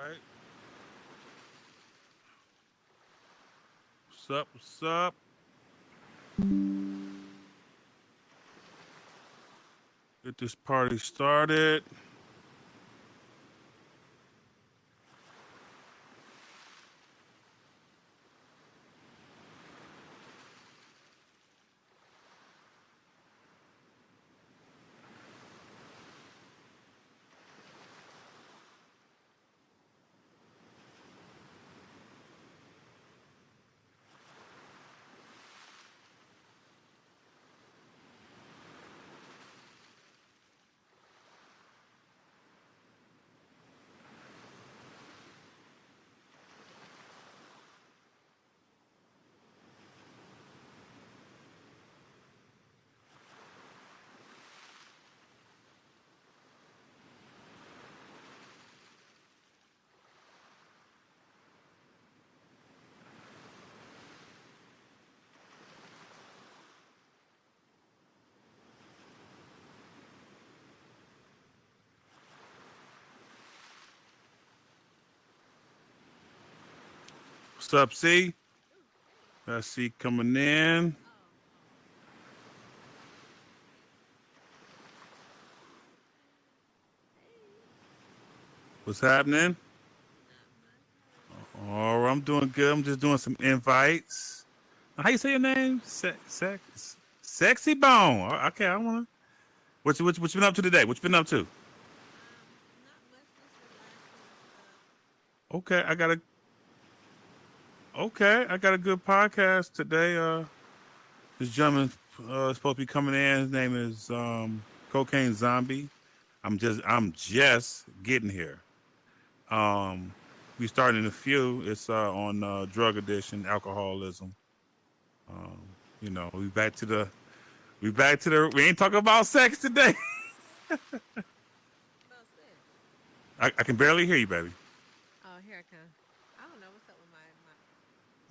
right. What's up? What's up? Get this party started. What's up, C? I see coming in. What's happening? Oh, I'm doing good. I'm just doing some invites. How you say your name? Sexy Bone. Okay, I wanna. What you been up to today? What you been up to? Okay, I got a good podcast today. This gentleman supposed to be coming in. His name is Cocaine Zombie. I'm just getting here. Um, we starting in a few. It's on drug addiction, alcoholism. Um, we ain't talking about sex today. I can barely hear you, baby.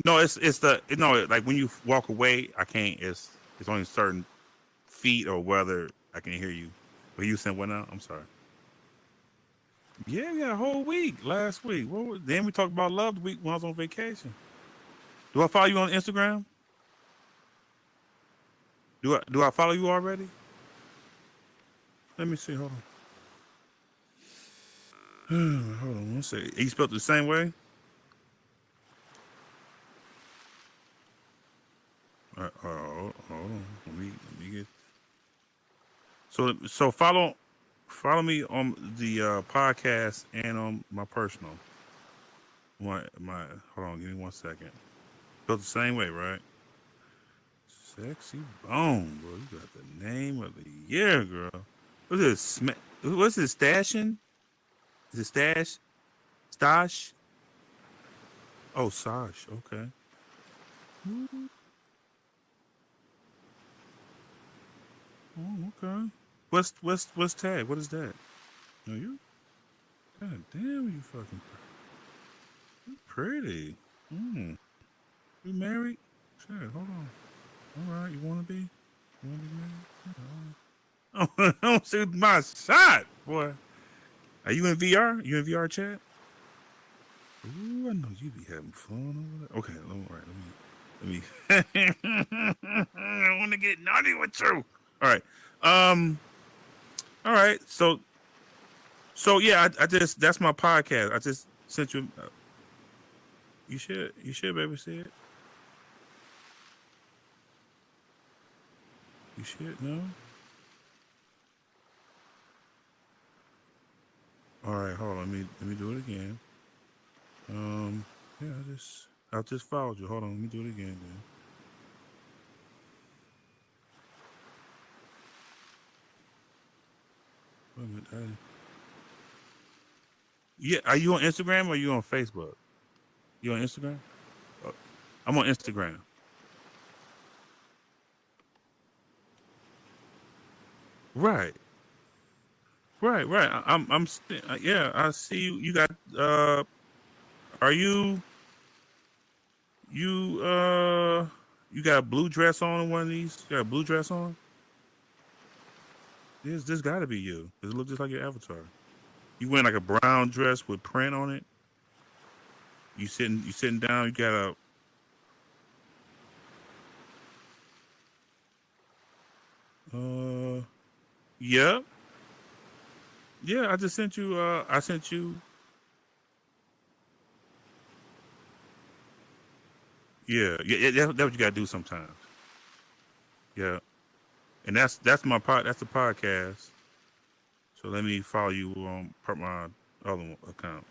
No, it's the no like when you walk away, I can't. It's only certain feet or whether I can hear you. But you sent one out. I'm sorry. Yeah, a whole week last week. Then we talked about love the week when I was on vacation. Do I follow you on Instagram? Do I follow you already? Let me see. Hold on. Hold on one second. You spelled it the same way? Hold on. Let me get. So follow me on the podcast and on my personal. My hold on. Give me 1 second. Spelled the same way, right? Sexy Bone, bro. You got the name of the year, girl. What's this? What's this? Stashing? Is it stash? Stash? Oh, Sash. Okay. Oh, okay. What's tag? What is that? No, you. God damn, you fucking pretty. Hmm. You married? Shit. Hold on. All right. You wanna be? You wanna be married? Yeah, don't shoot my shot, boy. Are you in VR? You in VR chat? Ooh, I know you be having fun over there. Okay, all right. I want to get naughty with you. All right. Um. All right. So yeah, I just that's my podcast. I just sent you. You should baby see it. You should no. All right. Hold on. Let me do it again. Yeah. I just followed you. Hold on. Let me do it again. Then. Wait a minute. Yeah. Are you on Instagram or are you on Facebook? You on Instagram? Uh, I'm on Instagram. Right. Right. Yeah, I see you. You got are you you got a blue dress on one of these? You got a blue dress on? This got to be you. It looks just like your avatar. You wearing like a brown dress with print on it. You sitting down. You got a yeah. Yeah, I just sent you. I sent you. Yeah. That's what you gotta do sometimes. Yeah, and that's my pod. That's the podcast. So let me follow you on my other account.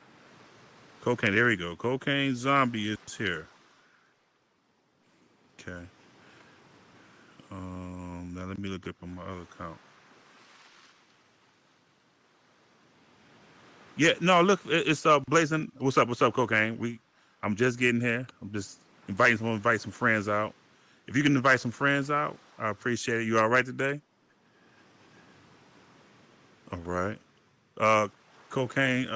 Cocaine. There we go. Cocaine Zombie is here. Okay. Now let me look up on my other account. Yeah. No. Look, it's Blazin. What's up? What's up, Cocaine? I'm just getting here. I'm just invite some friends out. If you can invite some friends out, I appreciate it. You all right today? All right. Uh, Cocaine.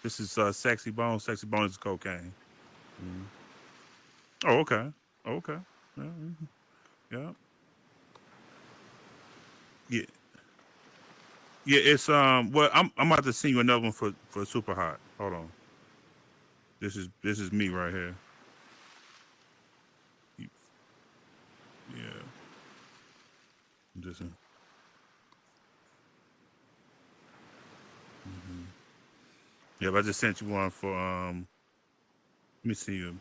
This is Sexy Bones. Sexy Bones is cocaine. Mm. Oh, okay. Okay. Yeah. Yeah. Yeah. Yeah. It's Well, I'm about to send you another one for Super Hot. Hold on. This is me right here. Yeah. Just. Mm-hmm. Yeah. But I just sent you one for Let me see you.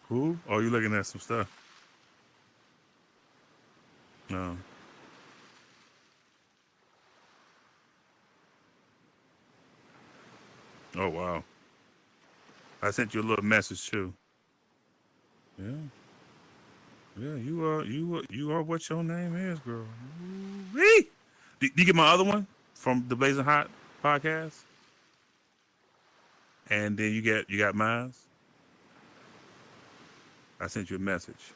Who? Oh, you looking at some stuff? No. Oh wow. I sent you a little message too. Yeah. Yeah, you are what your name is, girl. Wee! Did you get my other one from the Blazing Hot podcast? And then you got mine. I sent you a message.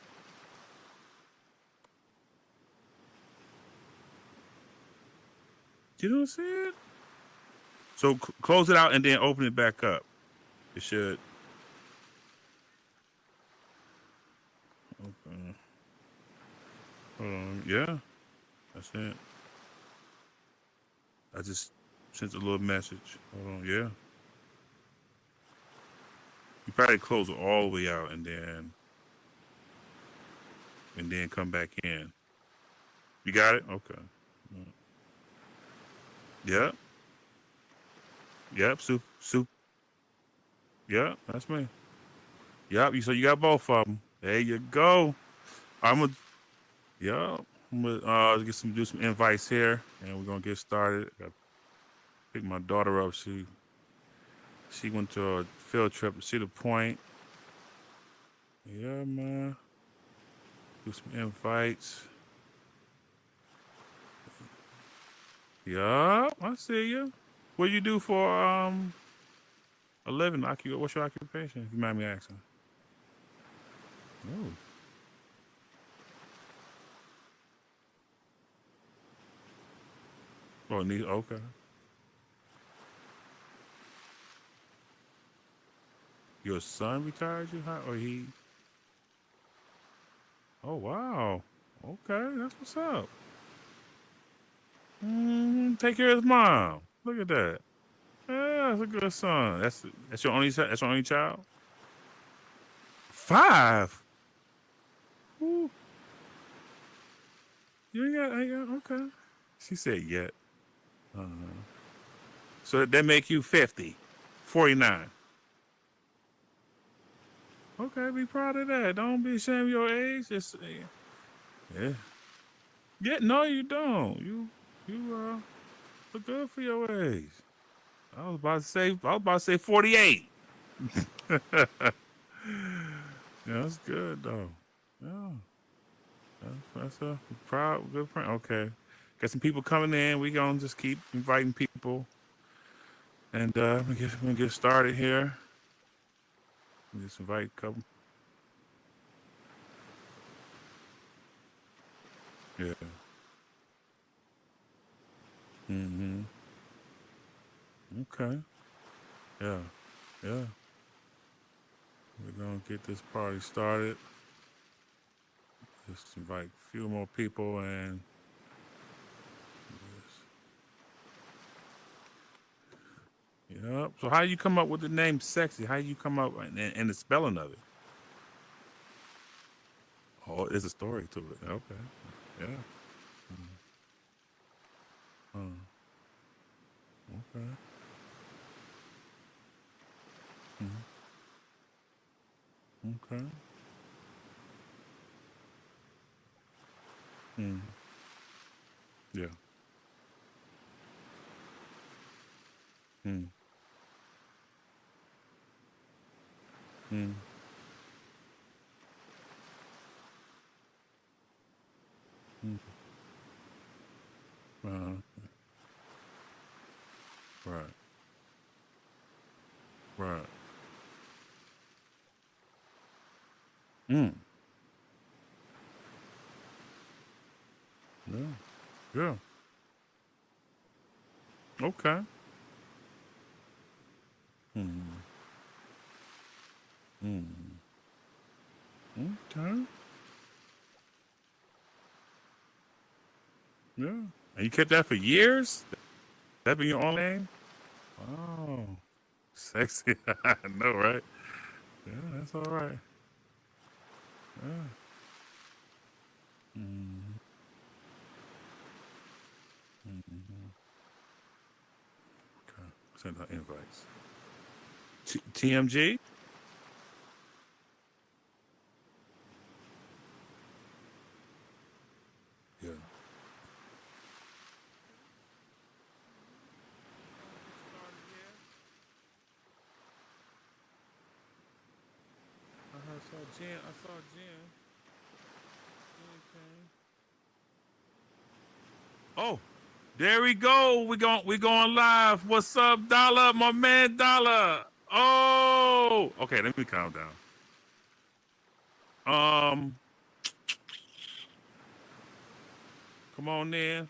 You don't see it? So close it out and then open it back up. It should. Okay. Hold on. Yeah, that's it. I just sent a little message. Hold on. Yeah. You probably close it all the way out and then come back in. You got it? Okay. Yep. Yep. Soup. Yep. That's me. Yep. So you got both of them. There you go. I'm gonna. Yep. I'm gonna do some invites here, and we're gonna get started. I pick my daughter up. She went to a field trip to see the point. Yeah, man. Do some invites. Yup, I see you. What do you do for a living? What's your occupation? If you mind me asking. Oh. Oh, okay. Your son retired you, or he? Oh wow. Okay, that's what's up. Take care of his mom. Look at that. Yeah, that's a good son. That's your only that's your only child. 5. Ooh, you ain't got okay. She said yet. So that make you 50, 49. Okay, be proud of that. Don't be ashamed of your age. Yeah. Yeah, no, you don't. You look good for your age. I was about to say 48. Yeah, that's good though. Yeah, that's a proud, good friend. Okay, got some people coming in. We gonna just keep inviting people, and we get started here. We just invite a couple. Yeah. Mm-hmm. Okay. Yeah. Yeah. We're gonna get this party started. Just invite a few more people and Yep. So how you come up with the name Sexy? How you come up and the spelling of it? Oh, there's a story to it. Okay. Yeah. Okay. Okay. Mm. Yeah. Mm. Mm. Mm. Uh, right. Right. Mm. Yeah. Yeah. Okay. Mm. Mm. Okay. Yeah. And you kept that for years? That been your own name? Oh. Sexy. I know, right? Yeah, that's all right. Yeah. Mm. Mm. Okay. Send her invites. TMG? Yeah. I saw Jen. I saw Jen. Jen came. Oh, there we go. We going live. What's up, Dollar? My man, Dollar. Oh, okay. Let me calm down. Um, come on in.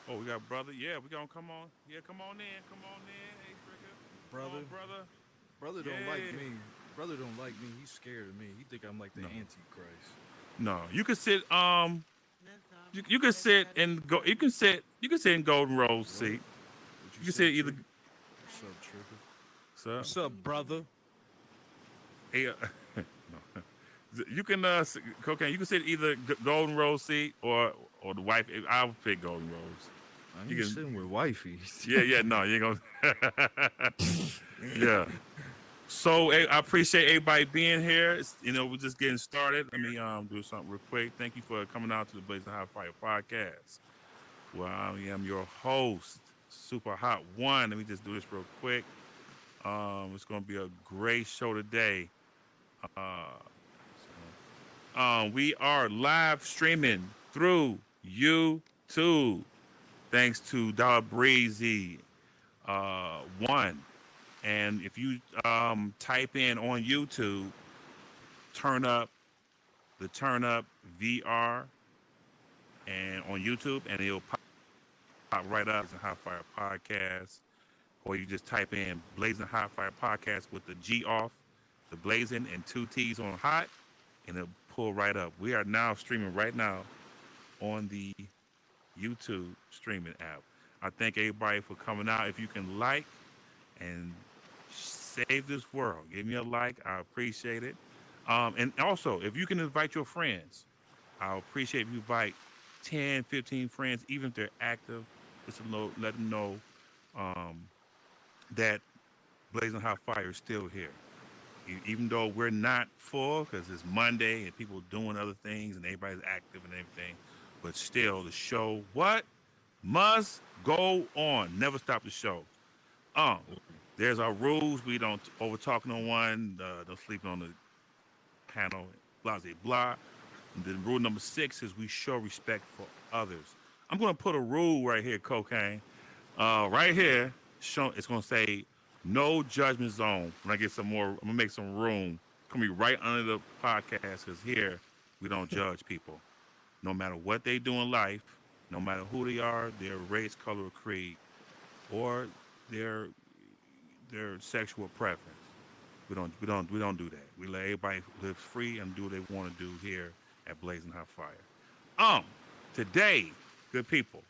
Oh, we got brother. Yeah, we gonna come on. Yeah, come on in. Come on in. Hey, Trigger. Come on, Brother. brother. Brother don't like Yeah. me. Brother don't like me. He's scared of me. He think I'm like the No, Antichrist. no. You can sit. You can sit and go. You can sit. You can sit in Golden Rose What? seat. What you You can say, sit either. Trigger? What's up, Trigger? Sir. What's up, brother? Hey, no. You can cocaine. You can sit either Golden Rose seat or the wife. I'll pick Golden Rose. I You ain't can. sitting with wifey. Yeah, yeah. No, you ain't gonna. Yeah. So hey, I appreciate everybody being here. We're just getting started. Let me do something real quick. Thank you for coming out to the Blazing Hot Fire podcast. Well, I am your host, Super Hot One. Let me just do this real quick. It's gonna be a great show today. Uh, we are live streaming through YouTube. Thanks to Dollar Breezy One. And if you type in on YouTube, turn up the Turn Up VR and on YouTube, and it'll pop right up as a Hot Fire Podcast. Or you just type in Blazing Hot Fire Podcast with the G off, the Blazing and two T's on hot, and it'll pull right up. We are now streaming right now on the YouTube streaming app. I thank everybody for coming out. If you can like and save this world, give me a like. I appreciate it. And also, if you can invite your friends, I appreciate if you invite 10, 15 friends, even if they're active, just to let them know um, that Blazing Hot Fire is still here. Even though we're not full because it's Monday and people doing other things and everybody's active and everything, but still the show must go on. Never stop the show. Um, there's our rules. We don't over talk no one. Don't sleep on the panel. Blah blah blah. And then rule number 6 is we show respect for others. I'm gonna put a rule right here, cocaine. Right here, it's gonna say no judgment zone. When I get some more, I'm gonna make some room. It's gonna be right under the podcast because here we don't judge people, no matter what they do in life, no matter who they are, their race, color, or creed, or their their sexual preference. We don't do that. We let everybody live free and do what they want to do here at Blazing Hot Fire. Um, Today, good people,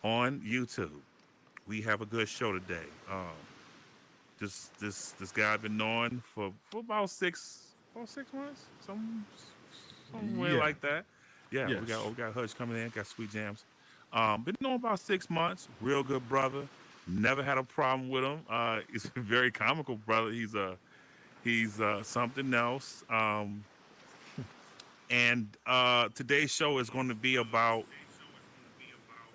on YouTube, we have a good show today. This guy I've been knowing for about 6 months, somewhere Yeah. like that. Yeah, Yes. we got Hutch coming in, got Sweet Jams. Been knowing about 6 months. Real good brother. Never had a problem with him. He's a very comical brother. He's something else. And today's show is going to be about.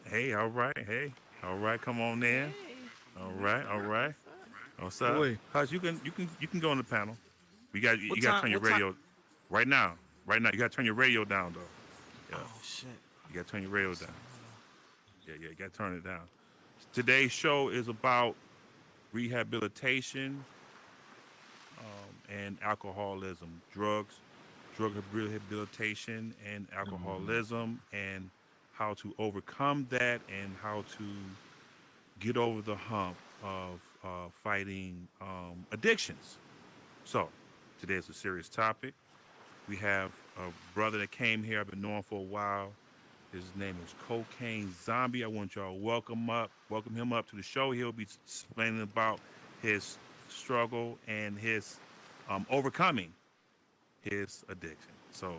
Hey, all right, hey, all right, come on in. Hey, All what's right, all up? right. What's up? What's Oh up? wait. Hutch, you can go on the panel. You What got to time? turn your What time? radio right now. Right now, you got to turn your radio down though. Yeah, Oh shit. you got to turn your radio Listen, down. Yeah, you got to turn it down. Today's show is about rehabilitation and alcoholism, drug rehabilitation and alcoholism, and how to overcome that and how to get over the hump of fighting addictions. So, today is a serious topic. We have a brother that came here. I've been knowing for a while. His name is Cocaine Zombie. I want y'all to welcome him up to the show. He'll be explaining about his struggle and his overcoming his addiction. So,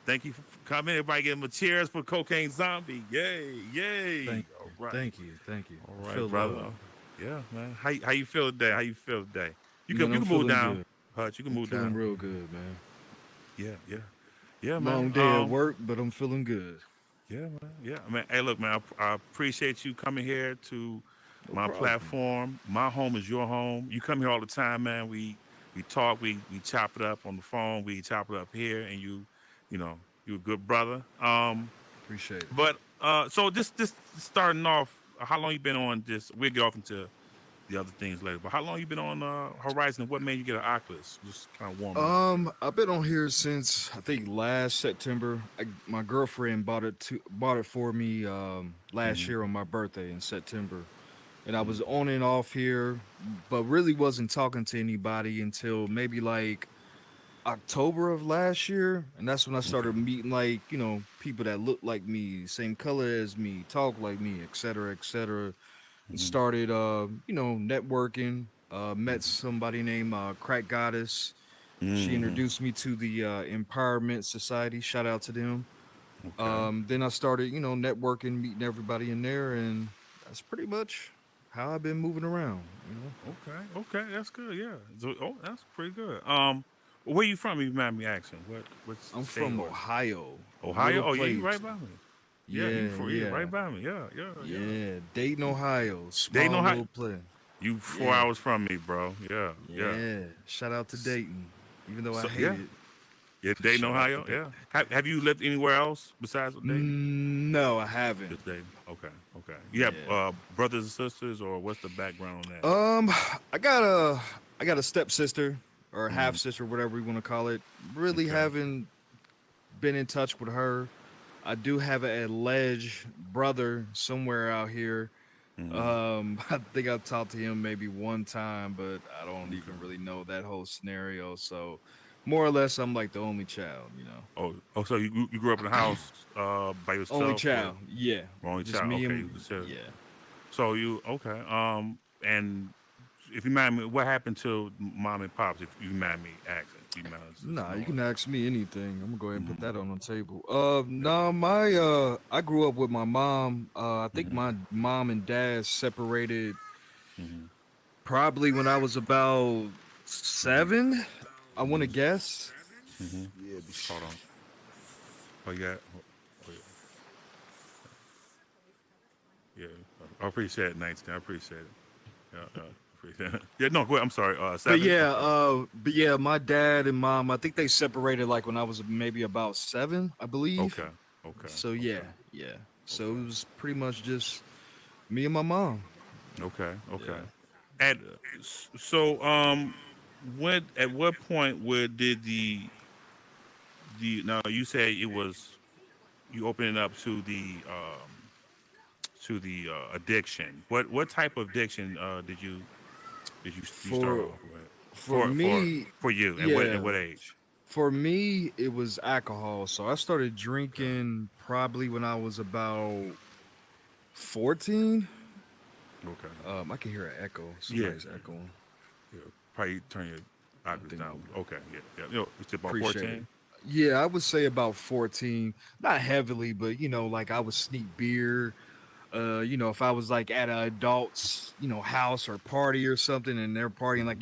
thank you for coming. Everybody, give him a cheers for Cocaine Zombie. Yay, yay! thank you, All right, thank you, thank you. all I right, feel brother. love. Yeah, man. How you feel today? How you feel today? Man, You I'm can move feeling down, good. Hutch. You can I'm move feeling down. real good, man. Yeah, yeah, yeah, man. Long day at work, but I'm feeling good. Yeah, man. Yeah, I mean, hey, look, man. I appreciate you coming here to No my problem. platform. My home is your home. You come here all the time, man. We talk. We chop it up on the phone. We chop it up here, and you know, you a good brother. Appreciate it. But so this starting off. How long you been on this? We'll get off into the other things later. But how long you been on Horizon? What made you get an Oculus? Just kind of warm it up. I've been on here since I think last September. My girlfriend bought it for me last Hmm. year on my birthday in September, and I was on and off here, but really wasn't talking to anybody until maybe like October of last year, and that's when I Okay. started meeting like people that look like me, same color as me, talk like me, etc., etc., and Hmm. started networking. Met somebody named Crack Goddess. She Hmm. introduced me to the Empowerment Society. Shout out to them. Okay. Then I started networking, meeting everybody in there, and that's pretty much how I've been moving around. Okay. Okay. That's good. Yeah. So, oh, that's pretty good. Where you from? If you mind me asking, what I'm state from or Ohio, a Ohio? little Oh yeah, you right place. by me. Yeah, Yeah, you yeah. right by me. Yeah, yeah, yeah. Yeah, Dayton, Ohio, Dayton, small Ohio. little place. You 4 hours Yeah, from me, bro. Yeah, yeah. yeah. Shout out to S- Dayton, even though I So hate yeah, it. yeah. Dayton, Shout out to Ohio. Dayton. Yeah. Have you lived anywhere else besides Dayton? No, I haven't. Just Dayton. Okay, okay. You have Yeah. brothers and sisters, or what's the background on that? Um, I got a I got a stepsister or half Mm, sister, whatever you want to call it. Really okay. haven't been in touch with her. I do have an alleged brother somewhere out here. Mm, I think I've talked to him maybe one time, but I don't okay. even really know that whole scenario. So, more or less, I'm like the only child, Oh. So you grew up in a house by Only yourself, or child, yeah. only Just child? me Okay, and you consider. yeah. So you okay? And if you mind me, what happened to mom and pops? If you mind me asking, if you mind us Nah, you knowing. can ask me anything. I'm gonna go ahead and put Mm-hmm. that on the table. Yeah. Nah, my I grew up with my mom. I think Mm-hmm. my mom and dad separated Mm-hmm. probably when I was about 7. I want to Mm-hmm. guess. Mm-hmm. Yeah, Hold on. Oh yeah. Oh, yeah. I appreciate it, 19. I appreciate it. Yeah. Appreciate it. Yeah. No. Wait, I'm sorry. but 7. yeah, Okay. my dad and mom, I think they separated like when I was maybe about 7, I believe. Okay. Okay. So yeah, Okay. yeah. So Okay. it was pretty much just me and my mom. Okay. Okay. Yeah. At Yeah. so when at what point where did the now you say it was you open it up to the addiction. What type of addiction did you start For off with for me, for you and yeah, what age? for me it was alcohol. So I started Okay. drinking probably when I was about 14. Okay. I can hear an echo. Yeah. Somebody's echoing. Yeah. Probably turn your I octaves think down. Okay. Yeah. Yeah. It's about appreciate it. 14. Yeah, I would say about 14. Not heavily, but like I would sneak beer. If I was like at a adult's, house or party or something and they're partying like,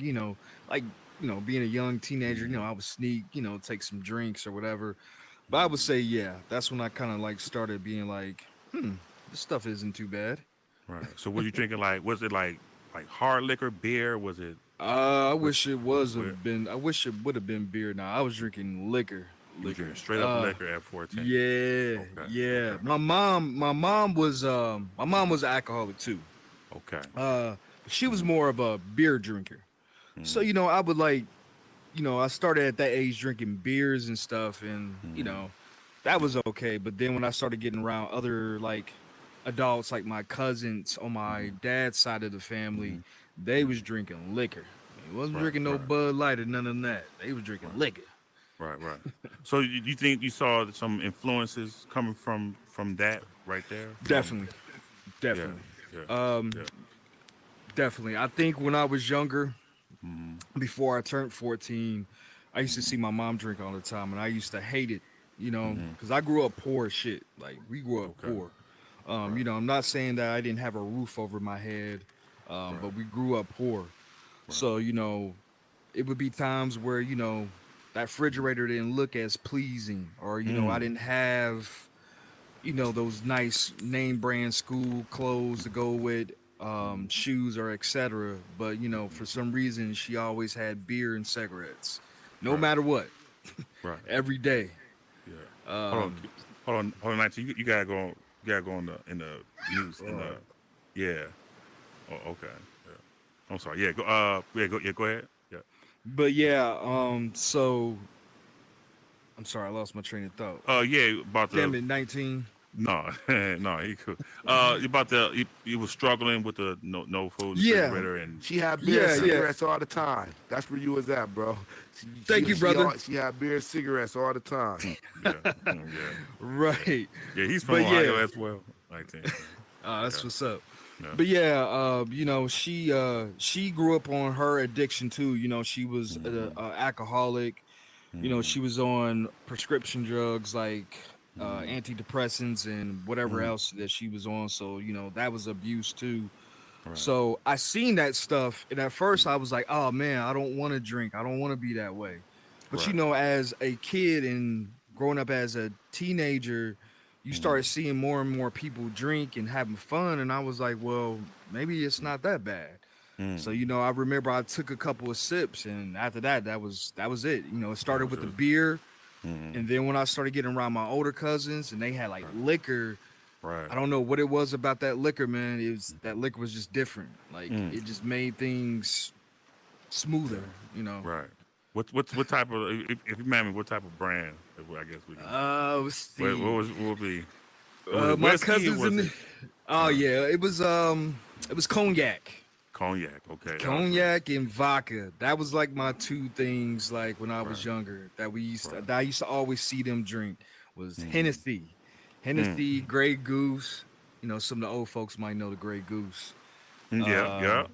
being a young teenager, I would sneak, take some drinks or whatever. But I would say, yeah, that's when I kind of like started being like, this stuff isn't too bad. Right. So, were you drinking like? Was it like hard liquor, beer? Was it? I What? wish it was have been. I wish it would have been beer. Now I was drinking liquor, You were drinking liquor. straight up liquor at 14. Yeah, Okay. yeah. Okay. My mom was an alcoholic too. Okay. Uh, she was Mm-hmm. more of a beer drinker. So Mm-hmm. I would like, I started at that age drinking beers and stuff, and Mm-hmm. that was okay. But then when I started getting around other like adults, like my cousins on my Mm-hmm. dad's side of the family, Mm-hmm. they was drinking liquor. They wasn't Right. drinking no Right. Bud Light or none of that. They was drinking Right. liquor. Right. Right. So, you think you saw some influences coming from that right there? From Definitely, yeah. definitely, Yeah. um, Yeah. definitely. I think when I was younger, Mm-hmm. before I turned 14, I used to see my mom drink all the time, and I used to hate it. Mm-hmm. Because I grew up poor as shit. Like we grew up Okay. poor. Right. I'm not saying that I didn't have a roof over my head, Right. but we grew up poor. Right. So it would be times where that refrigerator didn't look as pleasing, or I Mm. didn't have those nice name brand school clothes to go with shoes or etc. But for some reason she always had beer and cigarettes, no Right. matter what, Right. every day. Yeah. Hold on. Um, Hold on, 19. You gotta go. You gotta go in the news in the. Yeah. Oh, okay. Yeah. I'm sorry. Yeah. Go. Yeah. Go. Yeah. Go ahead. Yeah. but yeah, so I'm sorry, I lost my train of thought. Yeah. About Damn the. it, 19. No. No. He could. About the. He was struggling with the no food in the Yeah, refrigerator and. She had beer and yeah, Yeah. yeah. cigarettes all the time. That's where you was at, bro. Thank you, brother. She had beer and cigarettes all the time. Yeah. Yeah. Yeah. Right, Yeah. He's from but Ohio yeah, as well. 19. that's Yeah. what's up. Yeah. But yeah, she grew up on her addiction too. She was Mm-hmm. a alcoholic. Mm-hmm. She was on prescription drugs like Mm-hmm. antidepressants and whatever Mm-hmm. else that she was on. So that was abuse too. Right. So I seen that stuff, and at first I was like, "Oh man, I don't want to drink. I don't want to be that way." But Right. as a kid and growing up as a teenager, you Mm-hmm. started seeing more and more people drink and having fun, and I was like, "Well, maybe it's not that bad." So Mm. I remember I took a couple of sips, and after that, that was it. It That started was with the it. beer, Mm-hmm. and then when I started getting around my older cousins, and they had like Right. liquor. Right. I don't know what it was about that liquor, man. It was that liquor was just different. Like Mm. it just made things Yeah. smoother. Right. What type of if you mind me, what type of brand? I guess we can. Let's What see. was what would be? Was it My whiskey or cousins in was it the. Oh uh, yeah, it was cognac. cognac? Okay, that was it. Cognac and vodka. That was like my two things like when I was Right. younger that Right. I used to always see them drink was Mm-hmm. Hennessy. Mm. Hennessy, Grey Goose. Some of the old folks might know the Grey Goose. Yeah. Yeah. Um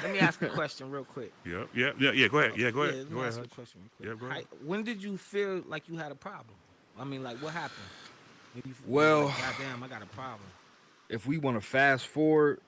Let me ask a question real quick. Yeah. Yeah. Yeah. Yeah. Go ahead. Yeah. Go Yeah, ahead. let Go me ahead. ask you a Hutch. question real quick. Yeah. Go ahead. When did you feel like you had a problem? I mean, like, what happened? Maybe you was well, like, God damn, I got a problem. if we want to fast forward,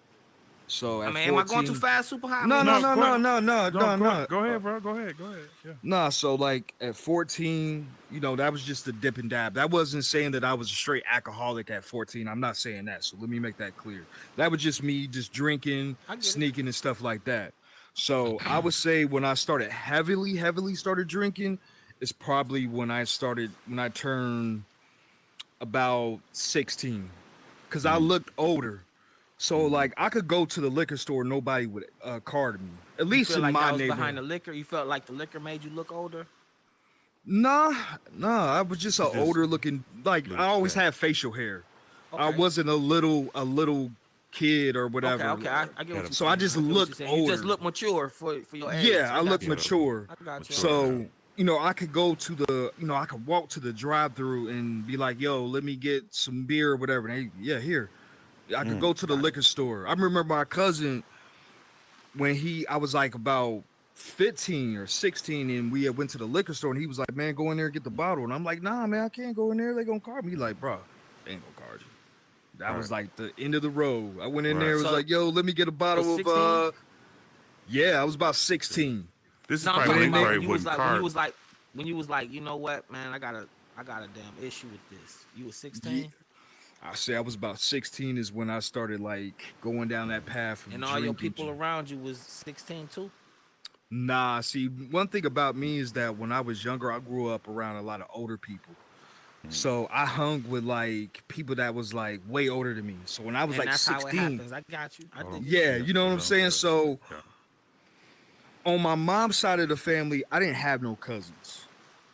so I at mean, am I going too 14. fast, super high? I No, mean, no, No. no, Go no, ahead. no, no, No. no, no. Go ahead, bro. Go ahead. Go ahead. Yeah. Nah, so like at 14, that was just a dip and dab. That wasn't saying that I was a straight alcoholic at 14. I'm not saying that. So let me make that clear. That was just me just drinking, I get it. sneaking and stuff like that. So I would say when I started heavily started drinking, it's probably when I turned about 16. Cause I Mm. looked older. So Mm-hmm. like I could go to the liquor store, nobody would card me. At You least feel in like my that was neighborhood. behind the liquor? You felt like the liquor made you look older? Nah, nah. I was just an You just older looking. Like look. I always Yeah. had facial hair. I Okay. wasn't a little kid or Okay, whatever. okay. I get Had what a you're So I saying. just I get what you're looked saying. You just older. look mature for your age. Yeah, I I look got you. yeah. mature. I got you. I Mature. got Yeah. you. So I could go to the. I could walk to the drive-through and be like, "Yo, let me get some beer or whatever." And they, yeah, here. I could go to the liquor store. I remember my cousin when I was like about 15 or 16, and we had went to the liquor store, and he was like, "Man, go in there and get the bottle." And I'm like, "Nah, man, I can't go in there. They gonna card me." He like, "Bro, they ain't gonna card you." That was like the end of the road. I went in there, was So- like, "Yo, let me get a bottle of 16? Yeah, I was about 16. This is No, I'm probably talking when about they when you was wouldn't like card. when you was like, you know what, man, I got a damn issue with this. You was 16, Yeah. I say I was about 16 is when I started like going down that path of and all your drinking. people around you was 16 too. Nah, see, one thing about me is that when I was younger, I grew up around a lot of older people. So I hung with like people that was like way older than me. So when I was And like that's how it 16, happens. I got you. I Hold on. think. yeah, you know what I'm saying? So Yeah. on my mom's side of the family, I didn't have no cousins.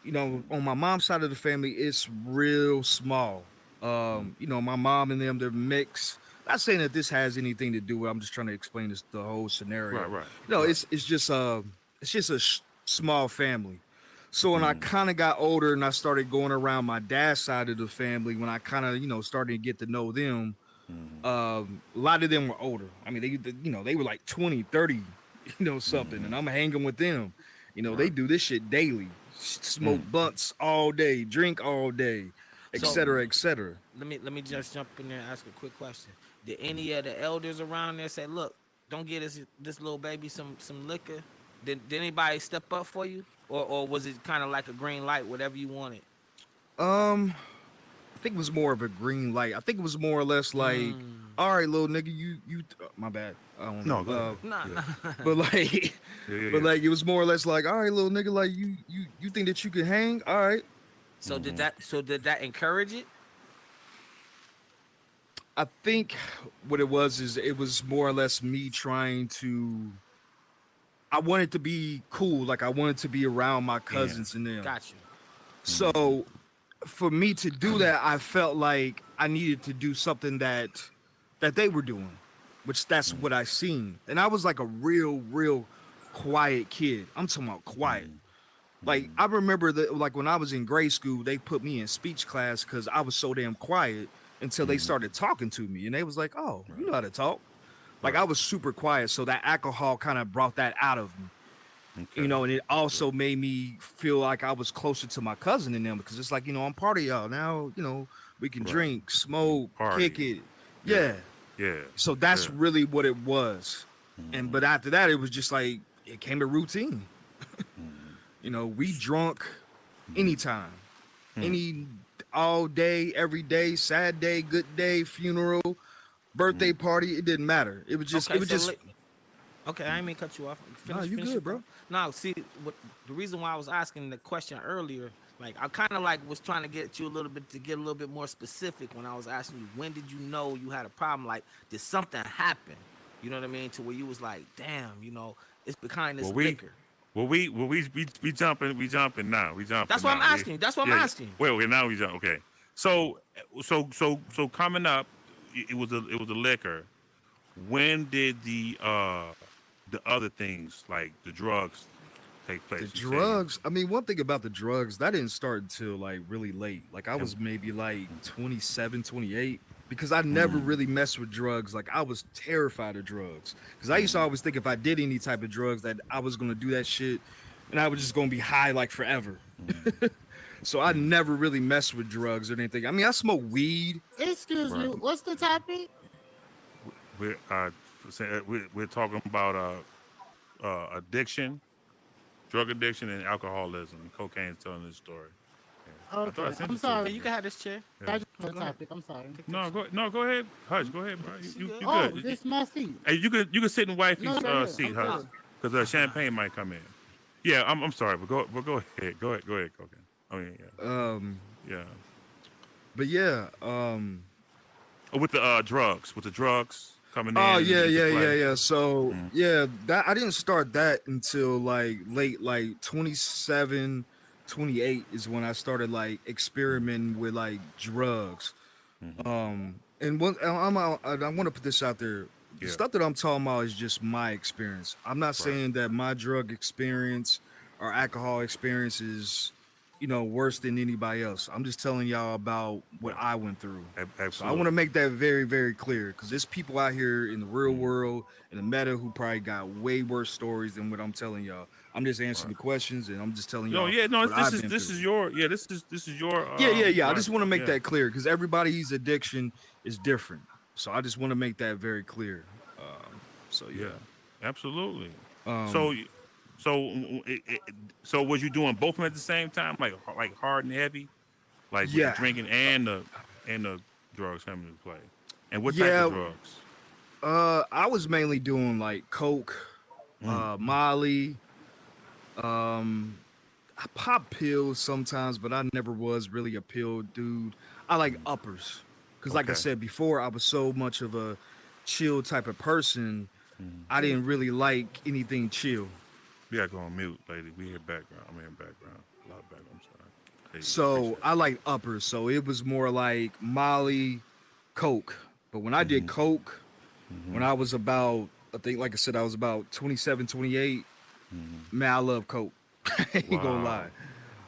You know, on my mom's side of the family, it's real small. You know, my mom and them, they're mixed. Not saying that this has anything to do with. I'm just trying to explain this the whole scenario. Right. No, Right. it's just a small family. So when I kind of got older and I started going around my dad's side of the family, when I kind of started to get to know them, a lot of them were older. I mean, they were like 20, 30, something, and I'm hanging with them. They do this shit daily, smoke blunts all day, drink all day, et So cetera, et cetera. let me just jump in there and ask a quick question. Did any of the elders around there say, "Look, don't get this little baby some liquor"? Did anybody step up for you, or was it kind of like a green light, whatever you wanted? Um, I think it was more of a green light. I think it was more or less like, all right, little nigga, my bad. I don't know. No, go ahead. Nah, Yeah. But like, Yeah. but like, it was more or less like, all right, little nigga, like you think that you can hang? All right. So did that encourage it? I think what it was is it was more or less me trying to. I wanted to be cool, like I wanted to be around my cousins and them. Got you. So for me to do that, I felt like I needed to do something that they were doing, which that's what I seen. And I was like a real quiet kid. I'm talking about quiet. Like I remember that, like when I was in grade school, they put me in speech class because I was so damn quiet until they started talking to me, and they was like, "Oh, you know how to talk." Like I was super quiet, so that alcohol kind of brought that out of me. Okay. And it also made me feel like I was closer to my cousin than them because it's like, I'm part of y'all now. We can drink, smoke, Party. kick it. Yeah. Yeah. Yeah. So that's Yeah. really what it was. But after that, it was just like it came a routine. We drunk anytime, any all day, every day, sad day, good day, funeral, birthday party. It didn't matter. It was just. Okay, It was so just. okay, I didn't mean to cut you off. No, you Finish good, your bro. thought. No, see, the reason why I was asking the question earlier, like I kind of like was trying to get you a little bit to get a little bit more specific when I was asking you when did you know you had a problem? Like, did something happen? You know what I mean? To where you was like, damn, it's behind this liquor. We jumping now. We jumping. That's what now. I'm asking. That's what I'm asking. Wait, now we jump. Okay. So coming up, it was a liquor. When did the other things like the drugs take place? The You say? drugs. I mean, one thing about the drugs, that didn't start until like really late. Like I was maybe like 27, 28. Because I never really messed with drugs. Like I was terrified of drugs. Because I used to always think if I did any type of drugs that I was gonna do that shit and I was just gonna be high like forever. So I never really messed with drugs or anything. I mean, I smoke weed. Excuse me, what's the topic? We're talking about addiction, drug addiction, and alcoholism. Cocaine's telling this story. Yeah. Okay, I'm Hey, sorry. you can have this chair. That's the topic. I'm sorry. No, go ahead. Hush, go ahead, bro. You Oh, good. this is my seat. Hey, you can sit in wifey's No, right here. seat, I'm Hush, good. because champagne might come in. Yeah, I'm sorry, but go ahead. Go ahead, Cocaine. I mean, yeah. Yeah. But yeah, With the drugs coming in. oh yeah, into play. yeah. So yeah, that I didn't start that until like late, like 27, 28 is when I started like experimenting with like drugs. And I want to put this out there. The Yeah. stuff that I'm talking about is just my experience. I'm not saying that my drug experience or alcohol experience is worse than anybody else. I'm just telling y'all about what I went through. Absolutely. So I want to make that very, very clear because there's people out here in the real world, in the meta, who probably got way worse stories than what I'm telling y'all. I'm just answering the questions and I'm just telling y'all. What I've been this through. is your this is your Yeah. I just want to make that clear because everybody's addiction is different. So I just want to make that very clear. So yeah. Absolutely. Um, So was you doing both of them at the same time, like hard and heavy, like with the yeah. drinking and the drugs coming into play, and what type Yeah. of drugs? I was mainly doing like coke, Molly. I pop pills sometimes, but I never was really a pill dude. I like uppers because, like I Okay. said before, I was so much of a chill type of person. I didn't really like anything chill. We gotta go on mute, lady. We hear background. I'm hearing background. A lot of background. I'm sorry. Hey, So appreciate I like uppers. So it was more like Molly, coke. But when I did coke, when I was about, I think, like I said, I was about 27, 28. Man, I love coke. I ain't gonna Wow. lie.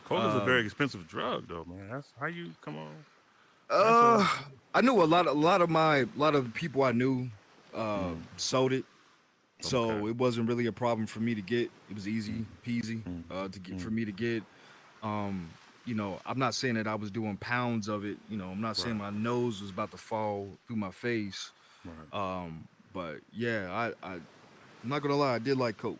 Coke is a very expensive drug, though, man. That's how you come on. I knew a lot of people I knew sold it, so Okay. it wasn't really a problem for me to get. It was easy peasy to get for me to get. I'm not saying that I was doing pounds of it. I'm not saying my nose was about to fall through my face. Right. But yeah, I'm not gonna lie, I did like coke.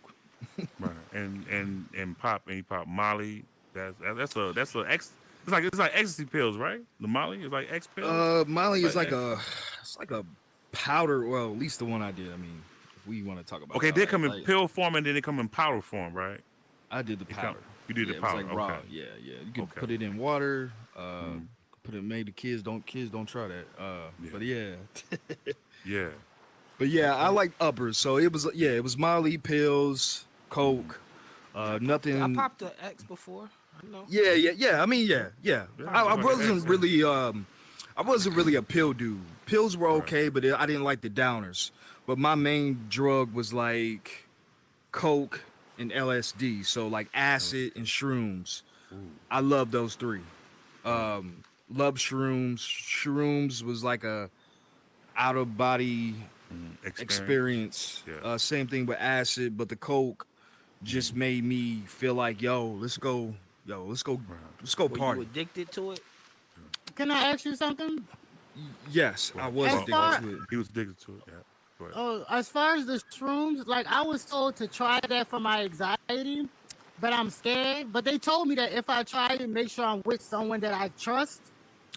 Right. And pop and you pop Molly. That's a X. It's like ecstasy pills, right? The Molly is like X pills. Molly is Like, it's like a powder. Well, at least the one I did. I mean, if we want to talk about okay, all they that, come in like, pill form and then they come in powder form, right? I did the powder. You did Yeah, the it was powder. like raw. Okay. Yeah. You can Okay. put it in water. Put it made the kids don't try that. But yeah. Yeah. But yeah, I like uppers. So it was Molly pills, coke, I nothing. popped the X before. I know. Yeah. I mean, yeah. Yeah, I it's like an X, I wasn't really a pill dude. Pills were Right. okay, but I didn't like the downers. But my main drug was like coke and LSD. So like acid and shrooms. I love those three. Love shrooms. Shrooms was like a out of body experience. Yeah. Same thing with acid, but the coke just made me feel like, let's go Were party. you addicted to it? Can I ask you something? Yes, I was As far- addicted to it. He was addicted to it. Yeah. Go ahead. Oh, as far as the shrooms, like I was told to try that for my anxiety, but I'm scared. But they told me that if I try it, make sure I'm with someone that I trust.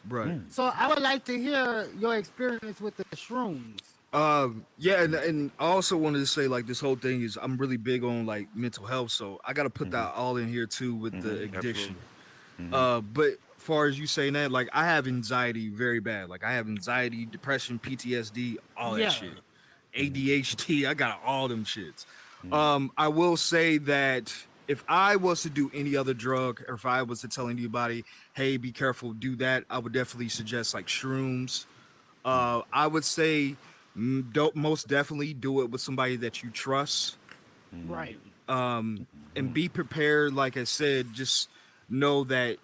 Right. So I would like to hear your experience with the shrooms. Yeah, and I also wanted to say, like, this whole thing is I'm really big on like mental health, so I got to put that all in here too with the addiction. But far as you saying that, like, I have anxiety very bad. Like, I have anxiety, depression, PTSD, all Yeah. that shit. ADHD, I got all them shits. I will say that if I was to do any other drug, or if I was to tell anybody, hey, be careful, do that, I would definitely suggest like shrooms. I would say don't most definitely do it with somebody that you trust. Right. And be prepared. Like I said, just know that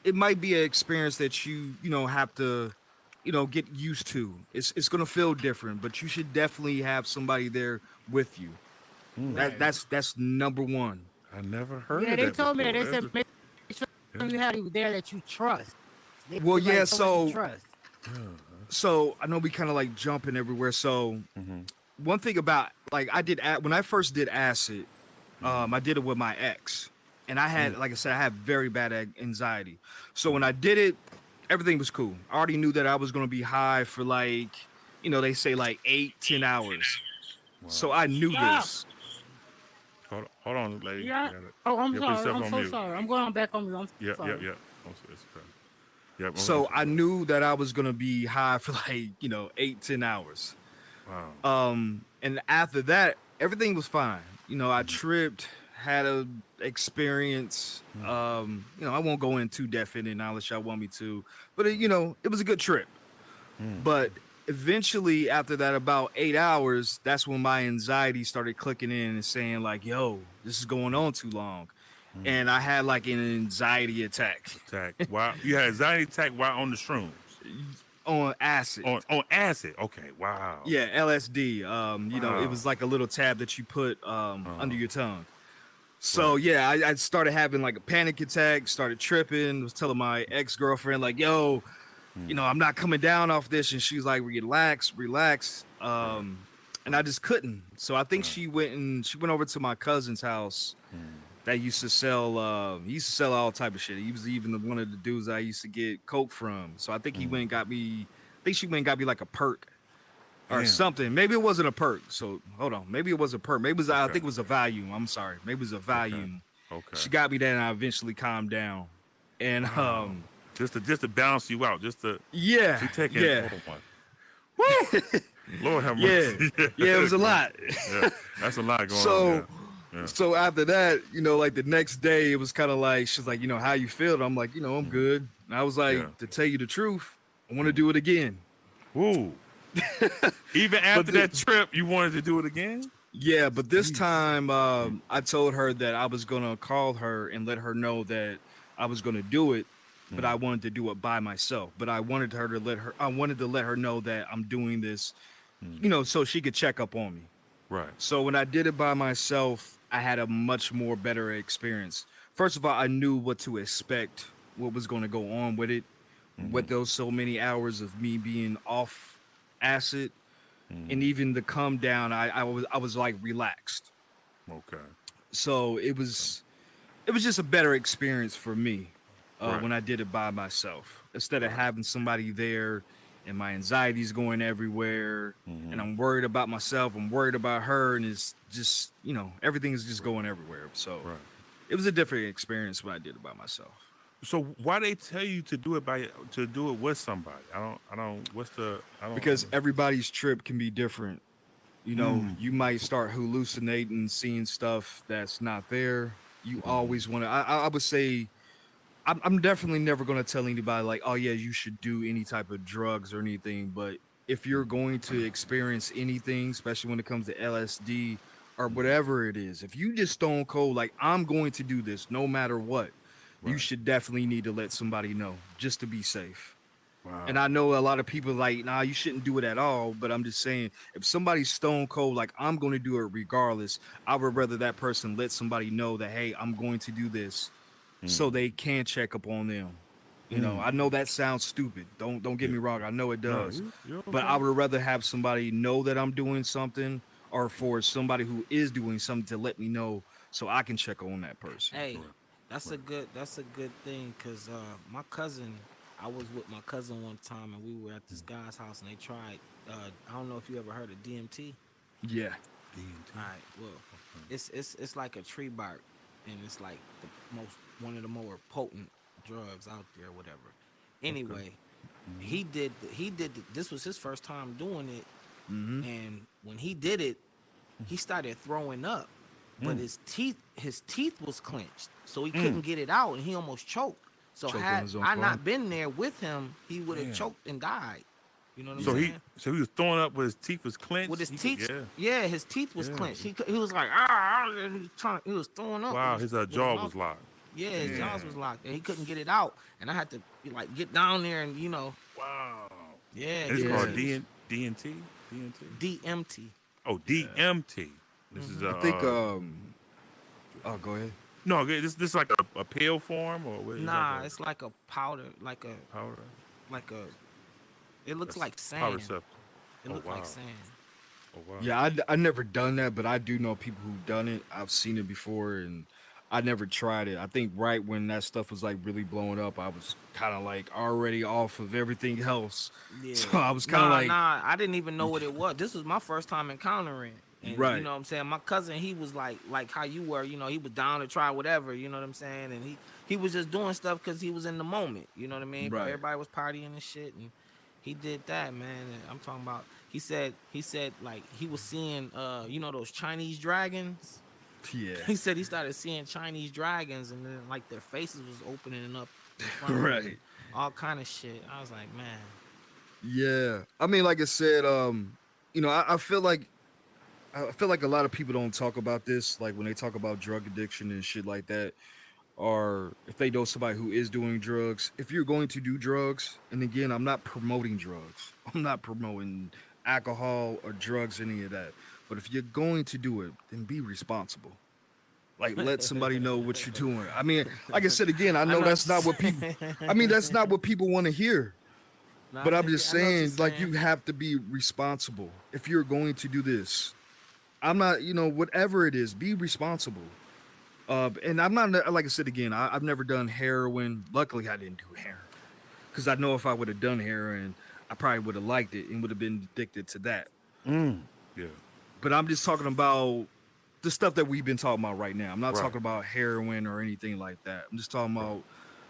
it might be an experience that you have to get used to. It's gonna feel different, but you should definitely have somebody there with you. That's number one. I never heard Yeah, of they that told me before. that. They said make sure you have you there that you trust. Well, Like yeah, someone you so trust. so I know we kind of like jumping everywhere. So one thing about like when I first did acid, I did it with my ex, and I had, like I said, I had very bad anxiety. So when I did it, everything was cool. I already knew that I was gonna be high for like, they say like 8-10 hours. So I knew Stop. this. Hold on, lady. Yeah. You gotta- Oh, I'm put sorry. yourself I'm on so mute. sorry. I'm going back on mute. I'm sorry. Yeah. It's okay. Yep. So I knew that I was gonna be high for like 8-10 hours. Wow. And after that, everything was fine. I tripped, had a experience. I won't go in too depth in it now unless y'all want me to. But it was a good trip. But eventually, after that, about 8 hours, that's when my anxiety started clicking in and saying like, "Yo, this is going on too long." and I had like an anxiety attack Wow, you had anxiety attack while on the shrooms. on acid. On acid. Okay. Wow. Yeah, LSD. You know, it Wow. was like a little tab that you put under your tongue. So Right. yeah, I started having like a panic attack, started tripping, was telling my ex-girlfriend, like, yo, you know, I'm not coming down off this. And she was like, relax, relax. And I just couldn't. So I think she went over to my cousin's house that used to sell he used to sell all type of shit. He was even one of the dudes I used to get coke from. So I think he went and got me, I think she went and got me like a perk or Damn. something. Maybe it wasn't a perk. So hold on. Maybe it was a perk. Maybe it was, I think it was a Valium. I'm sorry. Maybe it was a Valium. Okay. She got me that, and I eventually calmed down. And Just to balance you out. Just to yeah, she taking. yeah, Oh my. Woo! Lord have mercy. yeah, it was a lot. Yeah, that's a lot going on. Yeah. So after that, you know, like the next day, it was kind of like she's like, you know, how you feel? I'm like, you know, I'm good. And I was like, to tell you the truth, I want to do it again. Woo! Even after that trip, you wanted to do it again? Yeah, but this time I told her that I was gonna call her and let her know that I was gonna do it, but I wanted to do it by myself. But I wanted to let her know that I'm doing this, you know, so she could check up on me. Right. So when I did it by myself, I had a much more better experience. First of all, I knew what to expect, what was going to go on with it, with those so many hours of me being off acid, and even the come down, I was like relaxed. Okay. So it was just a better experience for me Right. when I did it by myself instead of having somebody there. And my anxiety's going everywhere, and I'm worried about myself. I'm worried about her, and it's just, you know, everything is just going everywhere. So it was a different experience when I did it by myself. So why they tell you to do it with somebody? Because everybody's trip can be different. You know, you might start hallucinating, seeing stuff that's not there. You always want to. I would say. I'm definitely never going to tell anybody like, oh yeah, you should do any type of drugs or anything. But if you're going to experience anything, especially when it comes to LSD or whatever it is, if you just stone cold, like I'm going to do this no matter what, you should definitely need to let somebody know just to be safe. Wow. And I know a lot of people like, nah, you shouldn't do it at all. But I'm just saying, if somebody's stone cold, like I'm going to do it regardless, I would rather that person let somebody know that, hey, I'm going to do this. So they can check up on them. You know, I know that sounds stupid. Don't get me wrong. I know it does. You're okay. But I would rather have somebody know that I'm doing something, or for somebody who is doing something to let me know so I can check on that person. Hey, that's a good thing, because my cousin, I was with my cousin one time, and we were at this guy's house, and they tried. I don't know if you ever heard of DMT. Yeah. All right. Well, it's like a tree bark, and it's like one of the more potent drugs out there, whatever. Anyway, this was his first time doing it, and when he did it, he started throwing up, but his teeth was clenched, so he couldn't get it out, and he almost choked. So Choked on had his own I farm. not been there with him, he would have choked and died. You know what I'm saying? So he was throwing up with his teeth was clenched. With his He teeth, could- his teeth was clenched. He was like, and he was throwing up. Wow, with his with jaw mouth. was locked. Yeah, his jaws was locked, and he couldn't get it out. And I had to like get down there, and you know, Wow. yeah, And it's called DMT. DNT. DMT. Oh, DMT. This is I think oh, go ahead. no. This is like a pill form or what? Nah, it's like a powder, like a. powder. It looks like sand. Powder substance. It looks wow. like sand. Oh wow. Yeah, I never done that, but I do know people who've done it. I've seen it before, and I never tried it. I think right when that stuff was like really blowing up, I was kind of like already off of everything else. Yeah. So I was kind of like, I didn't even know what it was. This was my first time encountering it. And, Right. You know what I'm saying? My cousin, he was like how you were, you know, he was down to try whatever, you know what I'm saying? And he was just doing stuff because he was in the moment, you know what I mean? Right. Everybody was partying and shit, and he did that, man. And I'm talking about, he said like he was seeing, you know, those Chinese dragons? yeah, He said he started seeing Chinese dragons, and then like their faces was opening up in front of him, right. all kind of shit. I was like, man. Yeah, I mean, like I said, you know, I feel like a lot of people don't talk about this, like when they talk about drug addiction and shit like that, or if they know somebody who is doing drugs, if you're going to do drugs, and again, I'm not promoting drugs, I'm not promoting alcohol or drugs, any of that. But if you're going to do it, then be responsible. Like, let somebody know what you're doing. I mean, like I said again, I I know know that's what not you're what people. saying. I mean, that's not what people want to hear. No, I But I'm feel you. just I know what you're saying, like, saying. you have to be responsible if you're going to do this. I'm not, whatever it is, be responsible. And I'm not, like I said again, I've never done heroin. Luckily, I didn't do heroin because I know if I would have done heroin, I probably would have liked it and would have been addicted to that. Yeah. But I'm just talking about the stuff that we've been talking about right now. I'm not Right. talking about heroin or anything like that. I'm just talking about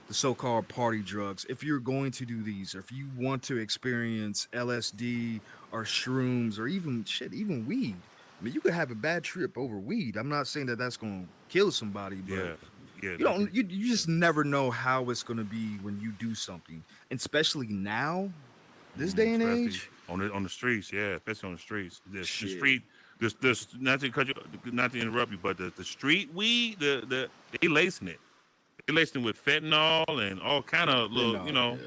the so-called party drugs. If you're going to do these, or if you want to experience LSD or shrooms or even weed. I mean, you could have a bad trip over weed. I'm not saying that that's going to kill somebody, but Yeah. Yeah. you don't. You just never know how it's going to be when you do something, and especially now, this day and Especially age. on the streets. Yeah, especially on the streets. The Shit, street. This not to cut you, not to interrupt you, but the street weed, they lacing it. They lacing it with fentanyl and all kind of little, fentanyl.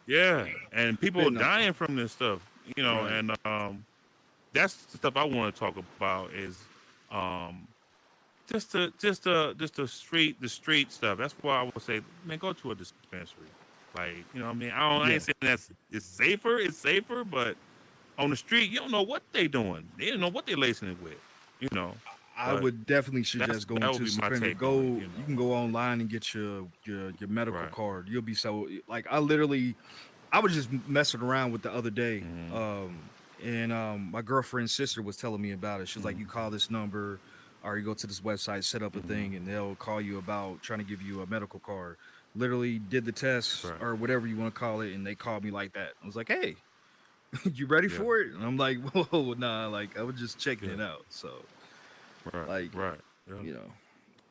Yeah, yeah. And people are fentanyl. dying from this stuff, Right. and that's the stuff I want to talk about is um just the street stuff. That's why I would say, man, go to a dispensary. Like, what I mean, I Yeah, ain't saying it's safer. It's safer, but on the street, you don't know what they doing. They don't know what they lacing it with. You know, I but would definitely suggest going that would to be my Suspender. take on it. Go, you can go online and get your medical Right. card. You'll be so like I was just messing around with the other day, Mm-hmm. and my girlfriend's sister was telling me about it. She's like, Mm-hmm. you call this number, or you go to this website, set up a Mm-hmm. thing, and they'll call you about trying to give you a medical card. Literally did the test Right. or whatever you want to call it, and they called me like that. I was like, hey, you ready Yeah. for it? And I'm like, whoa, nah, like I was just checking Yeah. it out. So Right. like, Right. Yeah.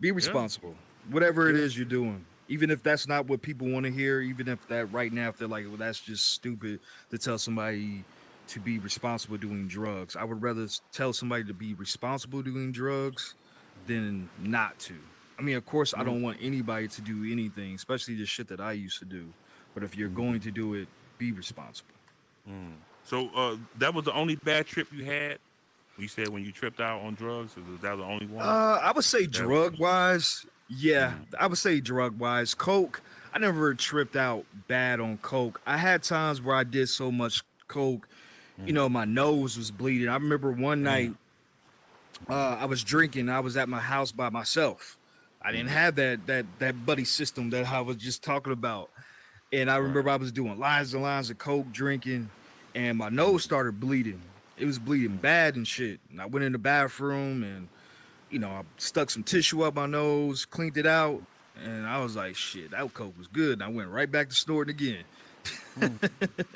be Yeah. responsible. Whatever it Yeah. is you're doing. Even if that's not what people want to hear, even if that right now, if they're like, well, that's just stupid to tell somebody to be responsible doing drugs. I would rather tell somebody to be responsible doing drugs than not to. I mean, of course, I Mm-hmm. don't want anybody to do anything, especially the shit that I used to do. But if you're going to do it, be responsible. Mm. So that was the only bad trip you had. You said when you tripped out on drugs, that was the only one. I would say That. drug wise, yeah, Mm. I would say drug wise. Coke, I never tripped out bad on coke. I had times where I did so much coke, my nose was bleeding. I remember one Damn. night, I was drinking. I was at my house by myself. I didn't have that buddy system that I was just talking about. And I Right. remember I was doing lines and lines of coke, drinking, and my nose started bleeding. It was bleeding bad and shit. And I went in the bathroom and I stuck some tissue up my nose, cleaned it out, and I was like, shit, that coke was good. And I went right back to snorting again. Mm.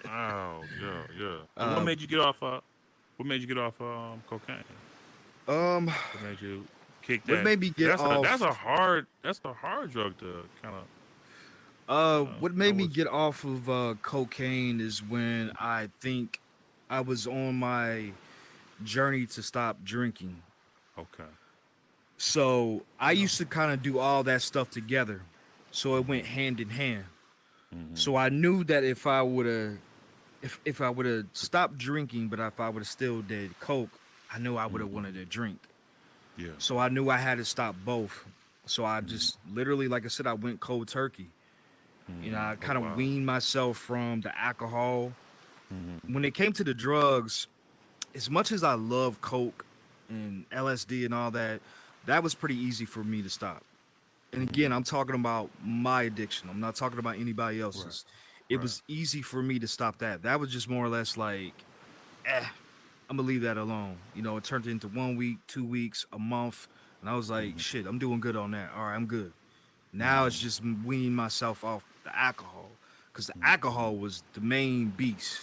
Oh yeah, yeah. And what Uh, made you get off? What made you get off cocaine? um, What made you kick what that? made me get That's a off? hard drug to kind of. What I made me was get off of cocaine is when I think I was on my journey to stop drinking. okay. So I Yeah. used to kind of do all that stuff together. So it went hand in hand. Mm-hmm. So I knew that if I would have stopped drinking, but if I would have still did coke, I knew I would have wanted to drink. Yeah. So I knew I had to stop both. So I Mm-hmm. just literally, like I said, I went cold turkey. I Oh kind of wow. weaned myself from the alcohol. Mm-hmm. When it came to the drugs, as much as I love coke and LSD and all that, that was pretty easy for me to stop. And again, I'm talking about my addiction. I'm not talking about anybody Right. else's. It Right. was easy for me to stop that. That was just more or less like, I'm gonna leave that alone. It turned into 1 week, 2 weeks, a month, and I was like, Mm-hmm. shit, I'm doing good on that. All right, I'm good. Now it's Mm-hmm. just weaning myself off the alcohol, because the Mm-hmm. alcohol was the main beast.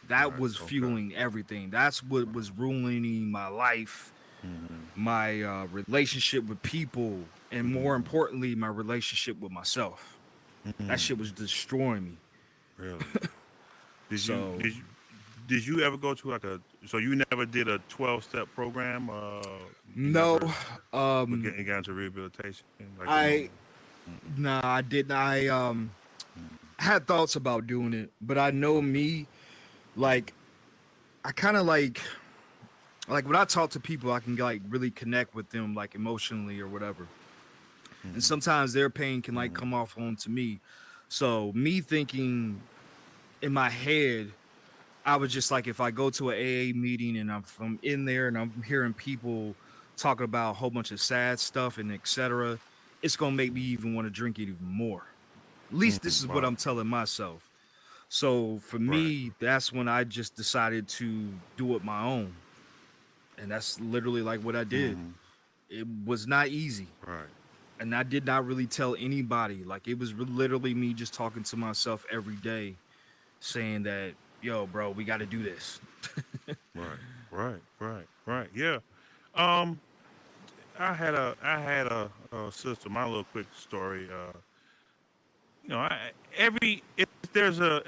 That Right. was Okay. fueling everything. That's what was ruining my life, Mm-hmm. my relationship with people, and more Mm-hmm. importantly, my relationship with myself. That Mm-hmm. shit was destroying me. Really? Did you So did you did you ever go to like a? So you never did a 12-step program? You no, never um, got into rehabilitation? Like I Nah, I didn't. I had thoughts about doing it, but I know me, like I kind of like when I talk to people, I can like really connect with them like emotionally or whatever. And Mm-hmm. sometimes their pain can like Mm-hmm. come off onto me. So me thinking in my head, I was just like, if I go to an AA meeting and I'm in there and I'm hearing people talking about a whole bunch of sad stuff and etc., it's gonna make me even want to drink it even more. At least this is what Right. I'm telling myself. So for Right. me, that's when I just decided to do it my own. And that's literally like what I did. Mm-hmm. It was not easy. Right. And I did not really tell anybody. Like it was literally me just talking to myself every day, saying that, yo, bro, we got to do this. Right. Right. Right. Right. Yeah. Um, I had a sister. My little quick story. Every if there's a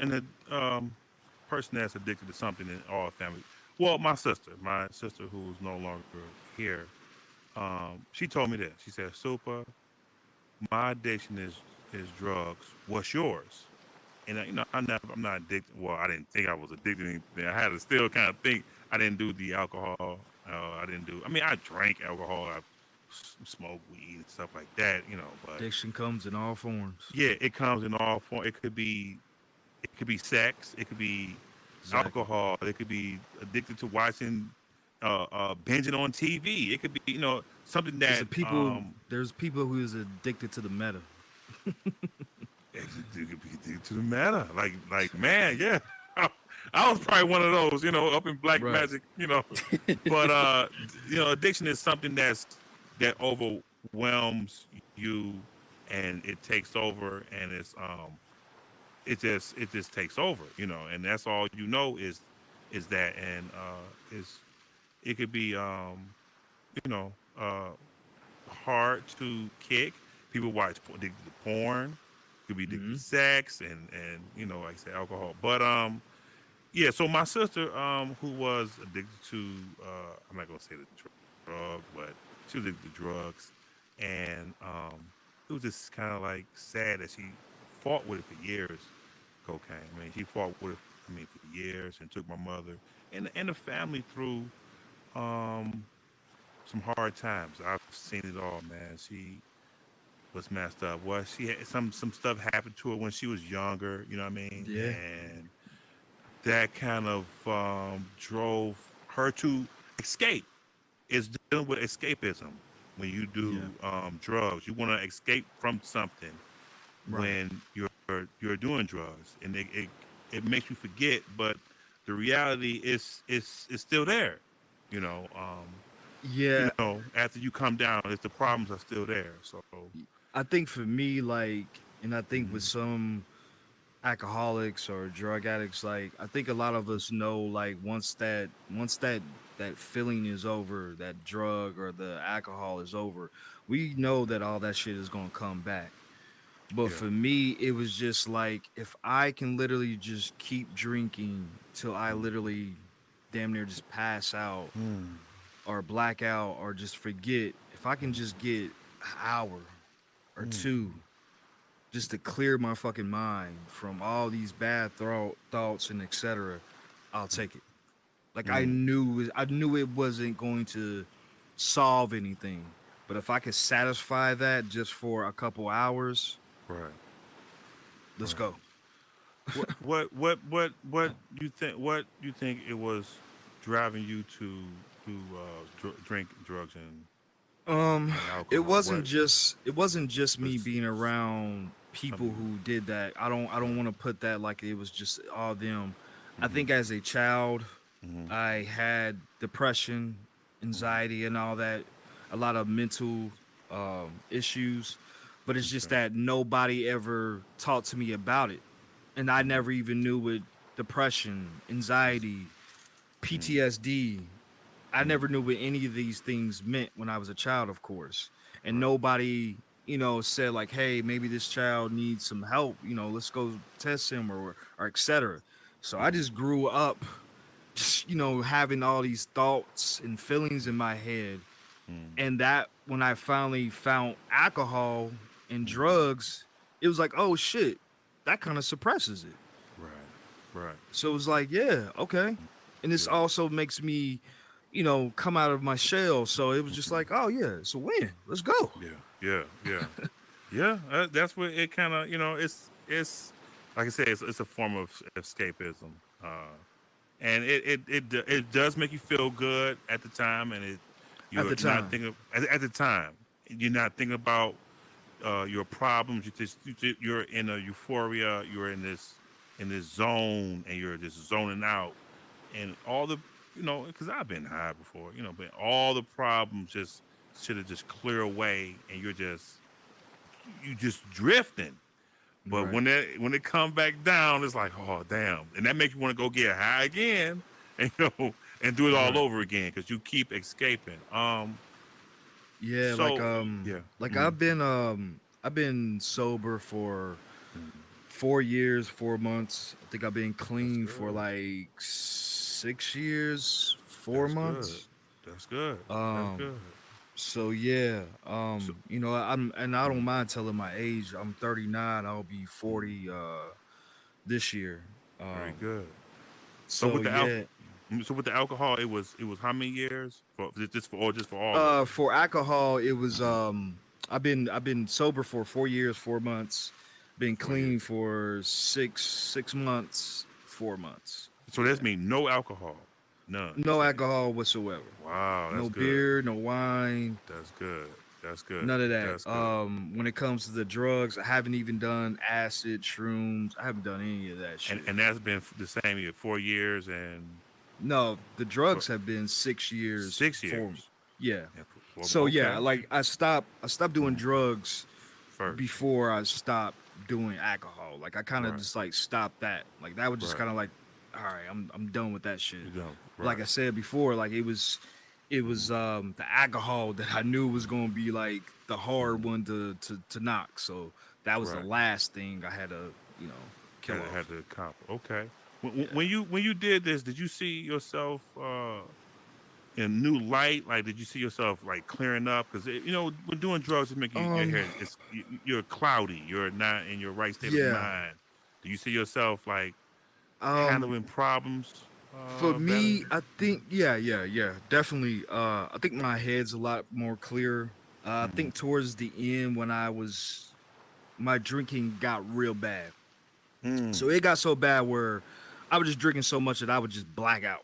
person that's addicted to something in all family. Well, my sister who's no longer here, she told me this. She said, "Super, my addiction is drugs. What's yours?" And I'm not addicted. Well, I didn't think I was addicted to anything. I had to still kind of think. I didn't do the alcohol. I didn't do. I mean, I drank alcohol. I smoked weed and stuff like that. But Addiction comes in all forms. yeah, it comes in all form. It could be sex. It could be Exactly. alcohol. It could be addicted to watching, binging on TV. It could be something There's that a people. There's people who's addicted to the meta. it could be addicted to the matter. Like man, yeah. I was probably one of those, up in black Right. magic. But addiction is something that overwhelms you, and it takes over, and it just takes over. And that's all is that, and is it could be you know uh hard to kick. People watch addicted to porn, could be addicted to Hmm. sex, and like I said, alcohol. But yeah. So my sister, who was addicted to, I'm not gonna say the drug, but she was addicted to drugs, and it was just kind of like sad that she fought with it for years. Cocaine. I mean, she fought with it. I mean, for years, and took my mother and the family through um some hard times. I've seen it all, man. She was messed up. Well, she had some stuff happened to her when she was younger. You know what I mean? Yeah. And that kind of drove her to escape. It's dealing with escapism when you do Yeah. drugs. You want to escape from something Right. when you're doing drugs, and it makes you forget. But the reality is still there. You know, Yeah. after you come down, it's the problems are still there. So, I think for me, like, and I think with mhm, some alcoholics or drug addicts, like, I think a lot of us know, like, once that feeling is over, that drug or the alcohol is over, we know that all that shit is gonna come back. But yeah, for me, it was just like if I can literally just keep drinking till I literally damn near just pass out mm, or black out or just forget, if I can just get an hour or mm, two just to clear my fucking mind from all these bad thoughts and etc., I'll take it. Like mm, I knew it wasn't going to solve anything, but if I could satisfy that just for a couple hours, right, let's right. go. What you think? What you think it was driving you to drink drugs Um, and alcohol? What? it wasn't just me Was being around people something? who did that. I don't want to put that like it was just all them. I Mm-hmm, think as a child, mm-hmm, I had depression, anxiety, and all that, a lot of mental issues. But it's just okay. that nobody ever talked to me about it, and I Mm-hmm, never even knew what depression, anxiety, PTSD. I mm-hmm, never knew what any of these things meant when I was a child, of course. And right. nobody, said like, "Hey, maybe this child needs some help. Let's go test him or etc." So I Mm-hmm, just grew up, just, having all these thoughts and feelings in my head, mm-hmm, and that when I finally found alcohol, and drugs, it was like, oh shit, that kind of suppresses it. Right. So it was like, yeah, okay. And this Yeah. also makes me, come out of my shell. So it was just like, oh yeah, it's a win. Let's go. Yeah. That's what it kind of, it's like I said, it's a form of escapism, and it does make you feel good at the time, and At you're the not time. thinking at the time, you're not thinking about your problems. You're in a euphoria. You're in this zone, and you're just zoning out, and all the because I've been high before, but all the problems just should have just clear away, and you just drifting. But Right. when it come back down, it's like, oh damn, and that makes you want to go get high again, and and do it all Right. over again because you keep escaping. Yeah, So yeah, I've been sober for mhm. 4 years, 4 months. I think I've been That's clean for good. like 6 years, four That's good. months. That's good. That's Um, good. so yeah, So, I don't mhm, mind telling my age. I'm 39. I'll be mhm. 40 this year. Very Um, good. So so with the yeah, so with the alcohol, it was how many years for just for all of it? for alcohol, it was I've been sober for 4 years, 4 months. Been 4 years. clean for six months, 4 months. So Yeah. that's mean no alcohol, none. You No say, alcohol whatsoever. wow, that's No good. beer, no wine, That's good. That's good. none of that. That's good. When it comes to the drugs, I haven't even done acid, shrooms. I haven't done any of that shit. And that's been the same year, 4 years and No, the for drugs have been 6 years. 6 years. Yeah. Yeah, So yeah, okay. like I stopped doing Mhm. drugs First, before I stopped doing alcohol. Like I kind of right, just like stopped that. Like that was just right. kind of like, all right, I'm done with that shit. You don't, Like right, I said before, like it was hmm the alcohol that I knew was gonna be like the hard hmm one to knock. So that was the right. last thing I had to you know kill Had off. to cop. Okay. Yeah. When you did this, did you see yourself in a new light? Like, did you see yourself like clearing up? Because when doing drugs, it make your Um. hair. You're cloudy. You're not in your right state of Yeah. mind. Do you see yourself like Um. handling problems For better? me, I think yeah, definitely. I think my head's a lot more clear. I Mm-hmm. think towards the end when my drinking got real bad. Mm. So it got so bad where I was just drinking so much that I would just black out.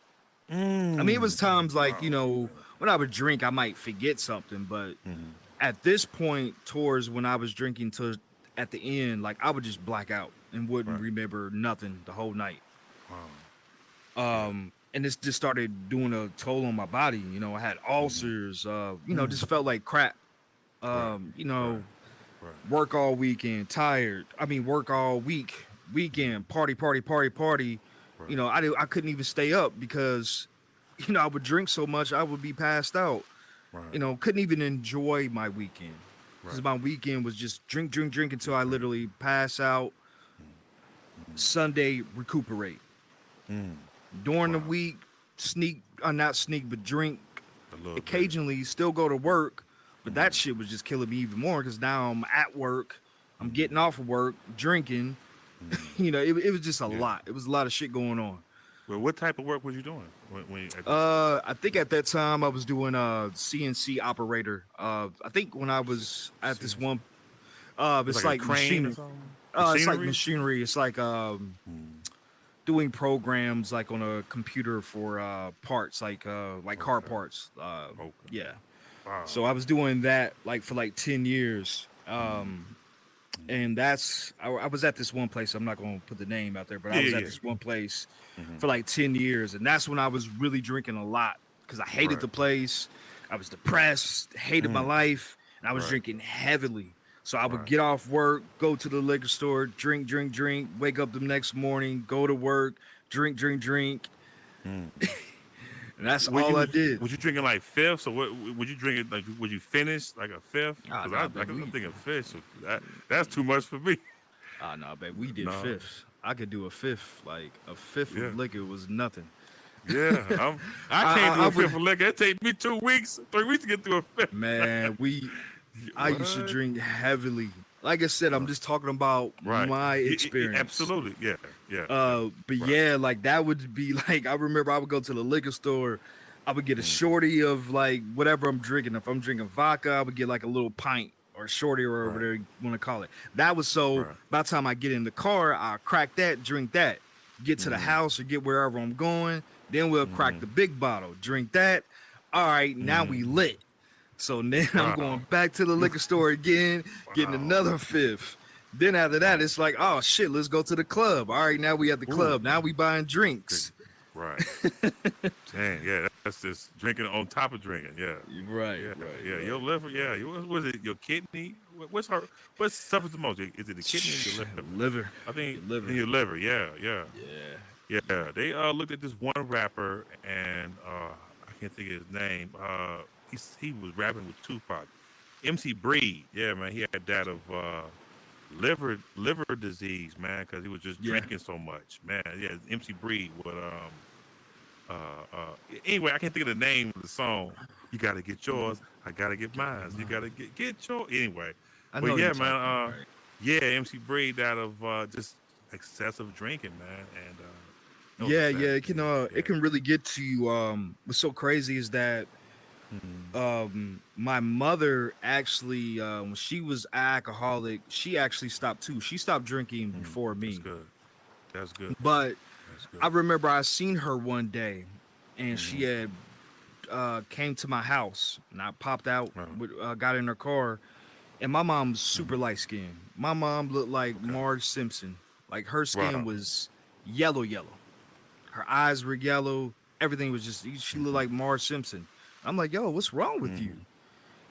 I mean, it Mm. was times like, Wow. when I would drink, I might forget something, but Mm-hmm. at this point, towards when I was drinking to at the end, like I would just black out and wouldn't Right. remember nothing the whole night. Wow. Yeah. And this just started doing a toll on my body. I had Mm-hmm. ulcers, Mm. just felt like crap. Right. Right. Right. Work all weekend, tired. I mean, work all weekend, party, party, party, party. Right. I couldn't even stay up because, I would drink so much I would be passed out. Right. Couldn't even enjoy my weekend because Right. my weekend was just drink, drink, drink until I Drink. literally pass out. Mm-hmm. Sunday, recuperate. Mm. During the Wow. week, sneak, not sneak, but drink. A little bit. Occasionally, still go to work, but Mm-hmm. that shit was just killing me even more because now I'm at work. I'm Mm-hmm. getting off of work, drinking. Mm. It was just a Yeah. lot. It was a lot of shit going on. Well, what type of work was you doing when at this? I think at that time I was doing a CNC operator. I think when I was at this CNC? one, It's it's like a like crane or machinery. something. It's like Machinery. machinery. It's like Mm. doing programs like on a computer for parts, like car Okay. parts. Okay. Yeah. Wow. So I was doing that like for like 10 years. Mm. And I was at this one place. I'm not going to put the name out there, but I Yeah. was Yeah. at Yeah. this one place Mm-hmm. for like 10 years. And that's when I was really drinking a lot because I hated Right. the place. I was depressed, hated my Mm. life, and I was Right. drinking heavily. So I would Right. get off work, go to the liquor store, drink, drink, drink, wake up the next morning, go to work, drink, drink, drink. Mm. And that's Were all I you did. was you drinking like fifths, or what? Would you drink it like? Would you finish like a fifth? Ah, Because nah, I'm baby. thinking fish. That's too much for me. Ah, no, babe. We did No. fifths. I could do a fifth. Like a fifth Yeah. of liquor was nothing. Yeah. I I, can't I, do I a would, fifth of liquor. It take me 2 weeks, 3 weeks to get through a fifth. man. I used to What? drink heavily. like I said, I'm just talking about Right. my experience. Absolutely. Yeah. Yeah. But Right. yeah, like that would be like I remember I would go to the liquor store, I would get a shorty of like whatever I'm drinking. If I'm drinking vodka, I would get like a little pint or shorty or whatever Right. you want to call it. That was so Right. by the time I get in the car, I'll crack that, drink that, get to the Mm-hmm. house or get wherever I'm going. Then we'll crack Mm-hmm. the big bottle, drink that. All right, now we Mm-hmm. lit. So then I'm Wow. going back to the liquor store again, getting Wow. another fifth. Then after that, Right. it's like, oh shit, let's go to the club. All right, now we at the Ooh. club. Now we buying drinks. Right. Dang. Yeah. That's just drinking on top of drinking. Yeah. Right, Yeah. right, Yeah. right. Your liver. Yeah. What was it? Your kidney. What's her? What suffers the most? Is it the kidney or your liver? Liver. I think Your liver. in your liver. Yeah. Yeah. Yeah. Yeah. They looked at this one rapper and I can't think of his name. He was rapping with Tupac. MC Breed. Yeah, man. He had that of liver disease, man, because he was just Yeah. drinking so much, man. Yeah, MC Breed would anyway, I can't think of the name of the song. You gotta get yours, I gotta get mine. You gotta get your anyway. I But know yeah, you're man, talking, right. yeah, MC Breed out of just excessive drinking, man. And that was a Yeah, sad yeah, it can disease, it can really get to you. What's so crazy is that my mother actually when she was alcoholic, she actually stopped too. She stopped drinking before That's me. good. That's good. But That's good. I remember I seen her one day and she Mm-hmm. had came to my house and I popped out Right. with got in her car and my mom's super light skinned. My mom looked like Okay. Marge Simpson. Like her skin Wow. was yellow. Her eyes were yellow. Everything was just she looked like Marge Simpson. I'm like, yo, what's wrong with you?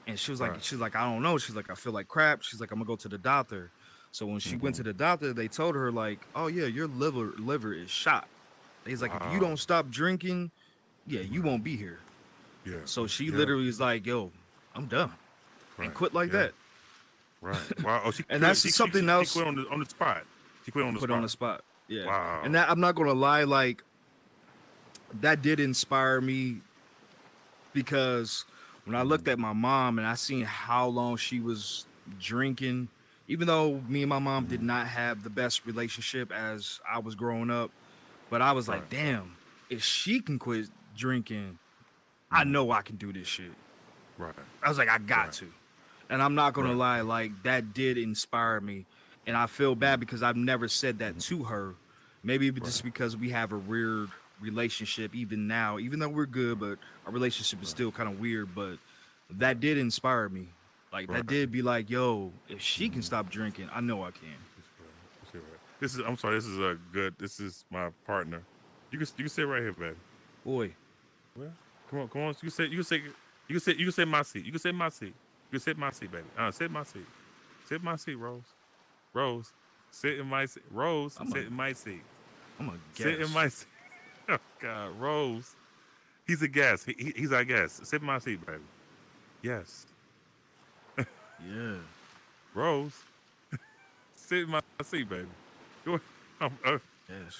And she was like, Right. I don't know. She's like, I feel like crap. She's like, I'm gonna go to the doctor. So when she went to the doctor, they told her like, oh yeah, your liver is shot. He's like, if you Wow. don't stop drinking, yeah, you won't be here. Yeah. So she Yeah. literally was like, yo, I'm done, and Right. quit like Yeah. that. Right. Wow. Oh, she And quit. that's something She else quit on the spot. She quit on the put spot. on the spot. Yeah. Wow. And that I'm not gonna lie, like that did inspire me because when I looked at my mom and I seen how long she was drinking, even though me and my mom did not have the best relationship as I was growing up, but I was like, Right. damn, if she can quit drinking, I know I can do this shit. Right. I was like, I got Right. to. And I'm not gonna Right. lie, like that did inspire me. And I feel bad because I've never said that to her. Maybe just because we have a weird relationship even now, even though we're good, but our relationship is still kind of weird. But that did inspire me. Like that Right. did be like, yo, if she can stop drinking, I know I can. Let's see, right. This is. I'm sorry. This is a good. This is my partner. You can sit right here, baby. Boy, Well, come on. Come on. You can say. You can say. You can say. You can say my seat. You can say my seat. You can sit my seat, baby. Sit my seat. Sit my seat, Rose. Rose. Sit in my seat. Rose. Sit in my seat. I'm a Sit in guest. my seat. Oh God, Rose. He's a guest. He's our guest. Sit in my seat, baby. Yes. Yeah. Rose. Sit in my seat, baby. Go. Yes.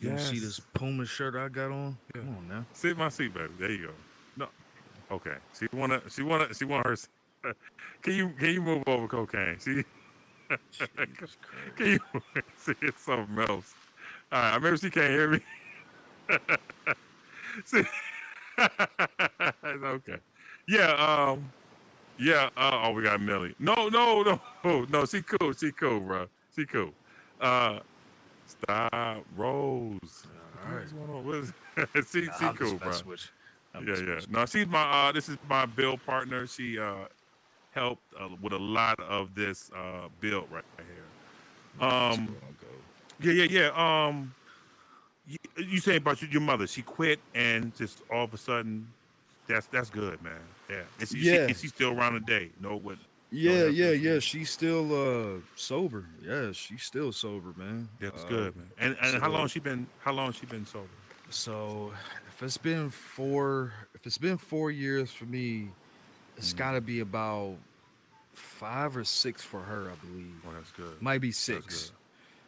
You don't see this Puma shirt I got on? Yeah. Come on now. Sit in my seat, baby. There you go. No. Okay. She want her. Can you move over, cocaine? She. Can you see it's something else? All right. Maybe she can't hear me. See. Okay. Yeah. Yeah. Oh, we got Millie. No. She cool. She cool, bro. She cool. Stop, Rose. All right. What's going on? What is, she I'll cool, just bro. mess with you. Yeah. No, she's my. This is my build partner. She helped with a lot of this build right here. Yeah. You saying about your mother? She quit and just all of a sudden, that's good, man. Yeah. Is she still around today? No, what? Yeah. She's still sober. Yeah, she's still sober, man. That's good, man. And how long she been? How long she been sober? So if it's been 4 years for me, it's gotta be about 5 or 6 for her, I believe. Oh, that's good. Might be That's 6. good.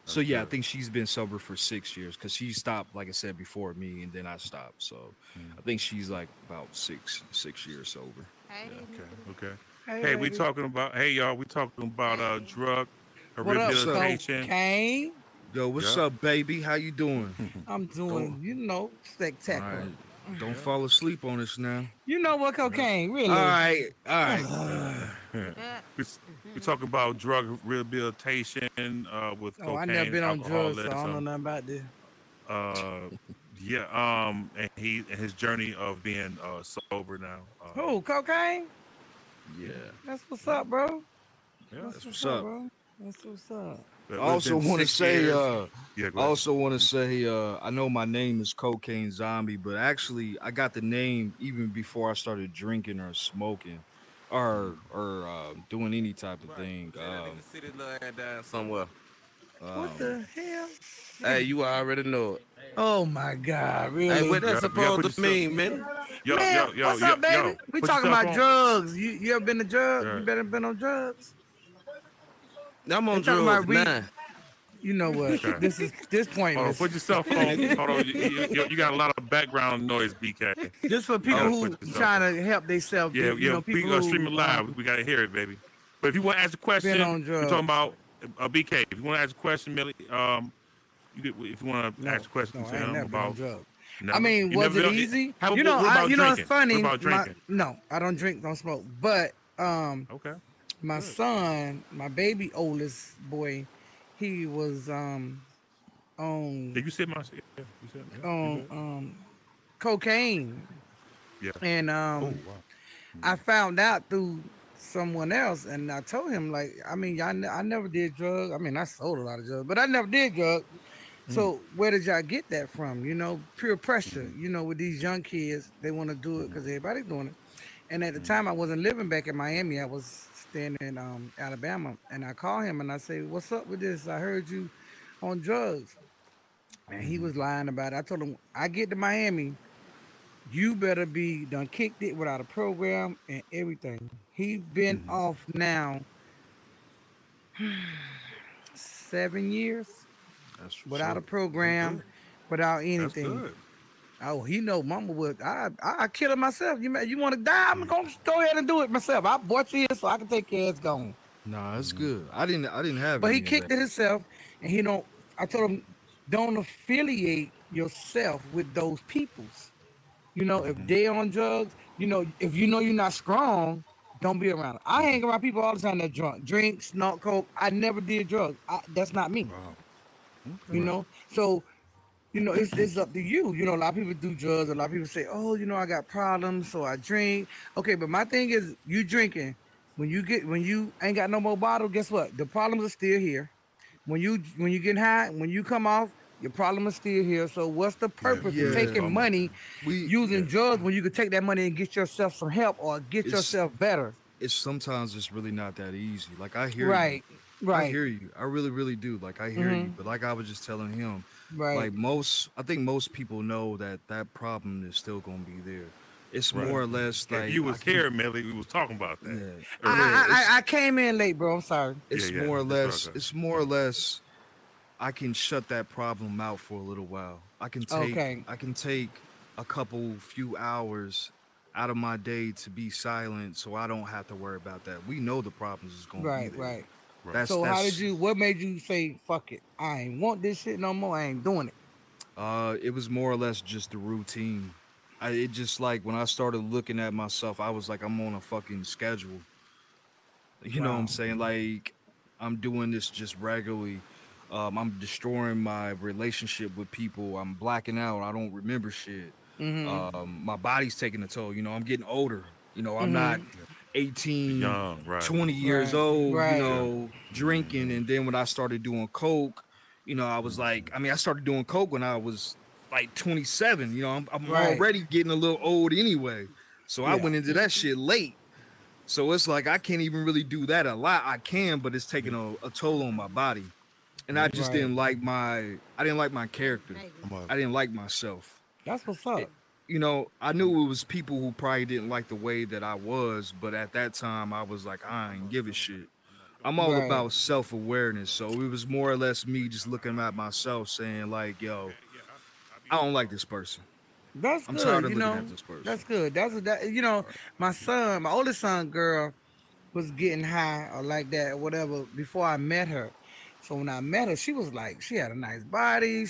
So yeah, I good. think she's been sober for 6 years because she stopped, like I said, before me, and then I stopped. So I think she's like about six years sober. Okay. Hey, we lady. talking about. Hey, y'all, we talking about drug What up, What's up? rehabilitation. cocaine? Yo, what's Yeah. up, baby? How you doing? I'm Don't doing, all spectacular. right. Don't fall asleep on us now. You know what, cocaine? All Really? right, all right. we we talking about drug rehabilitation with Oh, I never cocaine, been on drugs, so I don't know alcoholism. nothing about this. Uh, yeah. And his journey of being sober now. Who? Cocaine? Yeah, That's what's Yeah. up, bro. Yeah. That's that's what's what's up, up. bro. That's what's up. I But it's also been want to 6 years. Yeah. Go I ahead. also want to say, I know my name is Cocaine Zombie, but actually, I got the name even before I started drinking or smoking, or doing any type of Right. thing. Say that nigga sit his little ass down somewhere. What Um, the hell? Hey, you already know it. Oh my God, Hey, what really? that You gotta supposed put to yourself. mean, man? Man, what's up, baby? Yo. We Put talking yourself about on. drugs. You ever been to drugs? You Yeah. better been on drugs. I'm They on talking about drugs now. you know what? Okay. This Hold on. pointless. Put yourself on. Hold on. You got a lot of background noise, BK. Just for You people gotta Oh, put who yourself on. trying to help themselves, Yeah, you yeah. know, people We stream who it live. We gotta hear it, baby. But if you want to ask a been question, on we're talking drugs. about BK. If you want to ask a question, Millie, if you want to ask No, a question no, to I ain't him never been on about drugs. I never, mean, you was never it been. easy? How? You know, What about it's drinking? What funny. about drinking? No, I don't drink, don't smoke. But Okay, my good. son, my baby oldest boy, he was on Did you say my? Yeah, you said. Yeah, you on good? cocaine, Yeah. and Oh wow. I found out through someone else, and I told him like, I mean, I never did drugs. I mean, I sold a lot of drugs, but I never did drugs. Mm, So where did y'all get that from? You know, peer pressure. mm, You know, with these young kids, they want to do it mm, because everybody's doing it. And at the mm, time, I wasn't living back in Miami. I was staying in Alabama, and I called him and I say, "What's up with this? I heard you on drugs." And he mm, was lying about it. I told him, "I get to Miami, you better be done kicked it without a program and everything." He's been mm. off now 7 years that's what's without a up. That's program, good. without That's anything. good. Oh, he know Mama would. I kill it myself. You want to die? I'm Mm, gonna go ahead and do it myself. I bought you here so I can take care. It's gone. Nah, that's mm, good. I didn't have But he any of kicked that. it himself, and he don't. I told him, don't affiliate yourself with those peoples. You know, if mm, they on drugs, you know, if you know you're not strong, don't be around. I mm. hang around people all the time that drunk, drink, snort coke. I never did drugs. That's not me. Wow. Okay. You Right. know, so it's up to you. You know, a lot of people do drugs. A lot of people say, "Oh, you know, I got problems, so I drink." Okay, but my thing is, you drinking when you ain't got no more bottle. Guess what? The problems are still here. When you get high, when you come off, your problem is still here. So what's the Yeah. purpose of Yeah. Yeah, taking I'm with money, that. we Yeah. using drugs when you could take that money and get yourself some help or get it's yourself better? it's sometimes it's really not that easy. Like I hear you. Right, right, I really, really do. Like I hear you. mm-hmm, But like I was just telling him, right, like I think most people know that that problem is still gonna be there. It's Right. more or less Yeah. like You was here, Millie. We was talking about that yeah, earlier. yeah. I came in late, bro. I'm sorry. Yeah. Yeah. It's all good. It's more or less I can shut that problem out for a little while. Okay, I can take a couple few hours out of my day to be silent so I don't have to worry about that. We know the problems is gonna be right, there. right. Right. So how did That's you? What made you say fuck it? I ain't want this shit no more. I ain't doing it. it was more or less just the routine. It just like when I started looking at myself, I was like, I'm on a fucking schedule. You know what I'm Wow. saying? Like I'm doing this just regularly. I'm destroying my relationship with people. I'm blacking out. I don't remember shit. Mm-hmm. My body's taking a toll. You know, I'm getting older. You know, I'm not Mm-hmm. Yeah. 18, Young. Right. 20 years Right. old, you Right. Yeah. know, drinking. Mm-hmm. And then when I started doing coke, you know, I was like, I mean, I started doing coke when I was like 27. You know, I'm Right. already getting a little old anyway. So I Yeah. went into that shit late. So it's like I can't even really do that a lot. I can, but it's taking a toll on my body. And I Yeah. just Right. I didn't like my character. I'm a, I didn't like myself. That's what's It, up. you know, I knew it was people who probably didn't like the way that I was, but at that time I was like, I ain't give a shit. I'm all Right. about self awareness. So it was more or less me just looking at myself saying, like, yo, I don't like this person. That's I'm good. tired You of looking know, at this person. that's good. That's that. You know, my oldest son, girl. was getting high or like that or whatever before I met her. So when I met her, she was like, she had a nice body.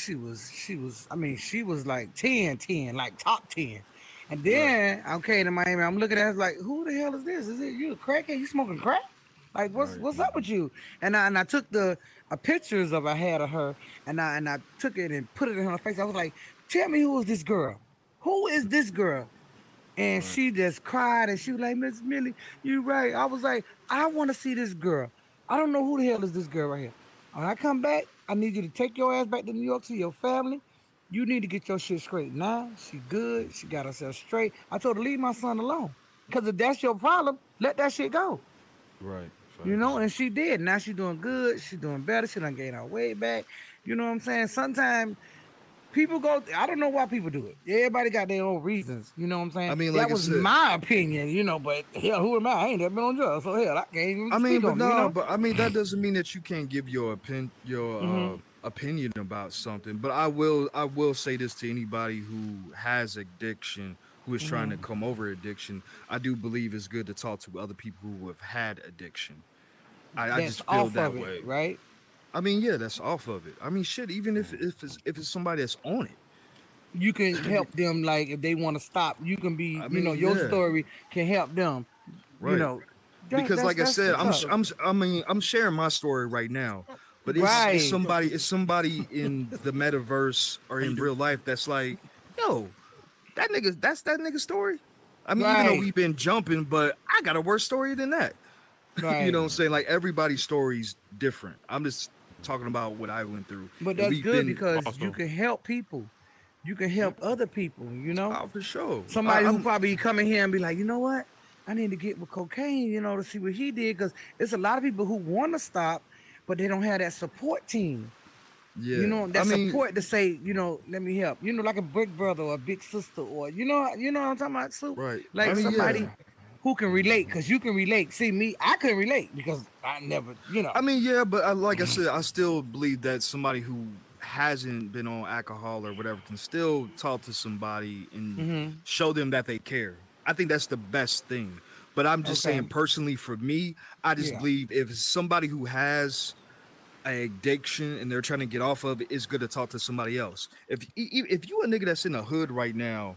I mean, she was like 10, 10, like top 10. And then I came to Miami. I'm looking at her like, who the hell is this? Is it you a crackhead? You smoking crack? Like, what's up with you? And I took the pictures of I had of her, and I took it and put it in her face. I was like, tell me who is this girl? Who is this girl? And she just cried and she was like, Miss Millie, you right. I was like, I want to see this girl. I don't know who the hell is this girl right here. When I come back, I need you to take your ass back to New York to your family. You need to get your shit straight. Now she good. She got herself straight. I told her, leave my son alone. Because if that's your problem, let that shit go. Right. You know, and she did. Now she doing good. She doing better. She done gained her weight back. You know what I'm saying? Sometimes people go, I don't know why people do it. Everybody got their own reasons. You know what I'm saying? I mean, like that was my opinion, you know, but hell, who am I? I ain't never been on drugs. So hell, I can't even speak but on no, it, you know? but I mean that doesn't mean that you can't give your opinion about something. But I will say this to anybody who has addiction, who is trying to come over addiction. I do believe it's good to talk to other people who have had addiction. I just feel that way, right? I mean, yeah, that's off of it. I mean, shit. Even if it's somebody that's on it, you can help them. Like if they want to stop, you can be. I you know, mean, your yeah. story can help them. Right. You know, because like I said, what's up. I'm sharing my story right now, but it's Right. somebody in the metaverse or in real life that's like, yo, that's that nigga's story. I mean, even though Right. we've been jumping, but I got a worse story than that. Right. You know what I'm saying? Like everybody's story's different. I'm just talking about what I went through. But And that's we've good been because also- you can help people. You can help other people, you know? oh, for sure. Somebody who I'm- probably come in here and be like, you know what? I need to get with cocaine, you know, to see what he did. Because it's a lot of people who want to stop, but they don't have that support team. yeah. You know, that I mean, support to say, you know, let me help. You know, like a big brother or a big sister, or you know what I'm talking about, Soup? right. Like I mean, somebody yeah. who can relate, because you can relate. See, me, I couldn't relate because I never, you know. I mean, yeah, but like I said, I still believe that somebody who hasn't been on alcohol or whatever can still talk to somebody and show them that they care. I think that's the best thing. But I'm just Okay. saying, personally, for me, I just Yeah. believe if it's somebody who has an addiction and they're trying to get off of it, it's good to talk to somebody else. If you a nigga that's in the hood right now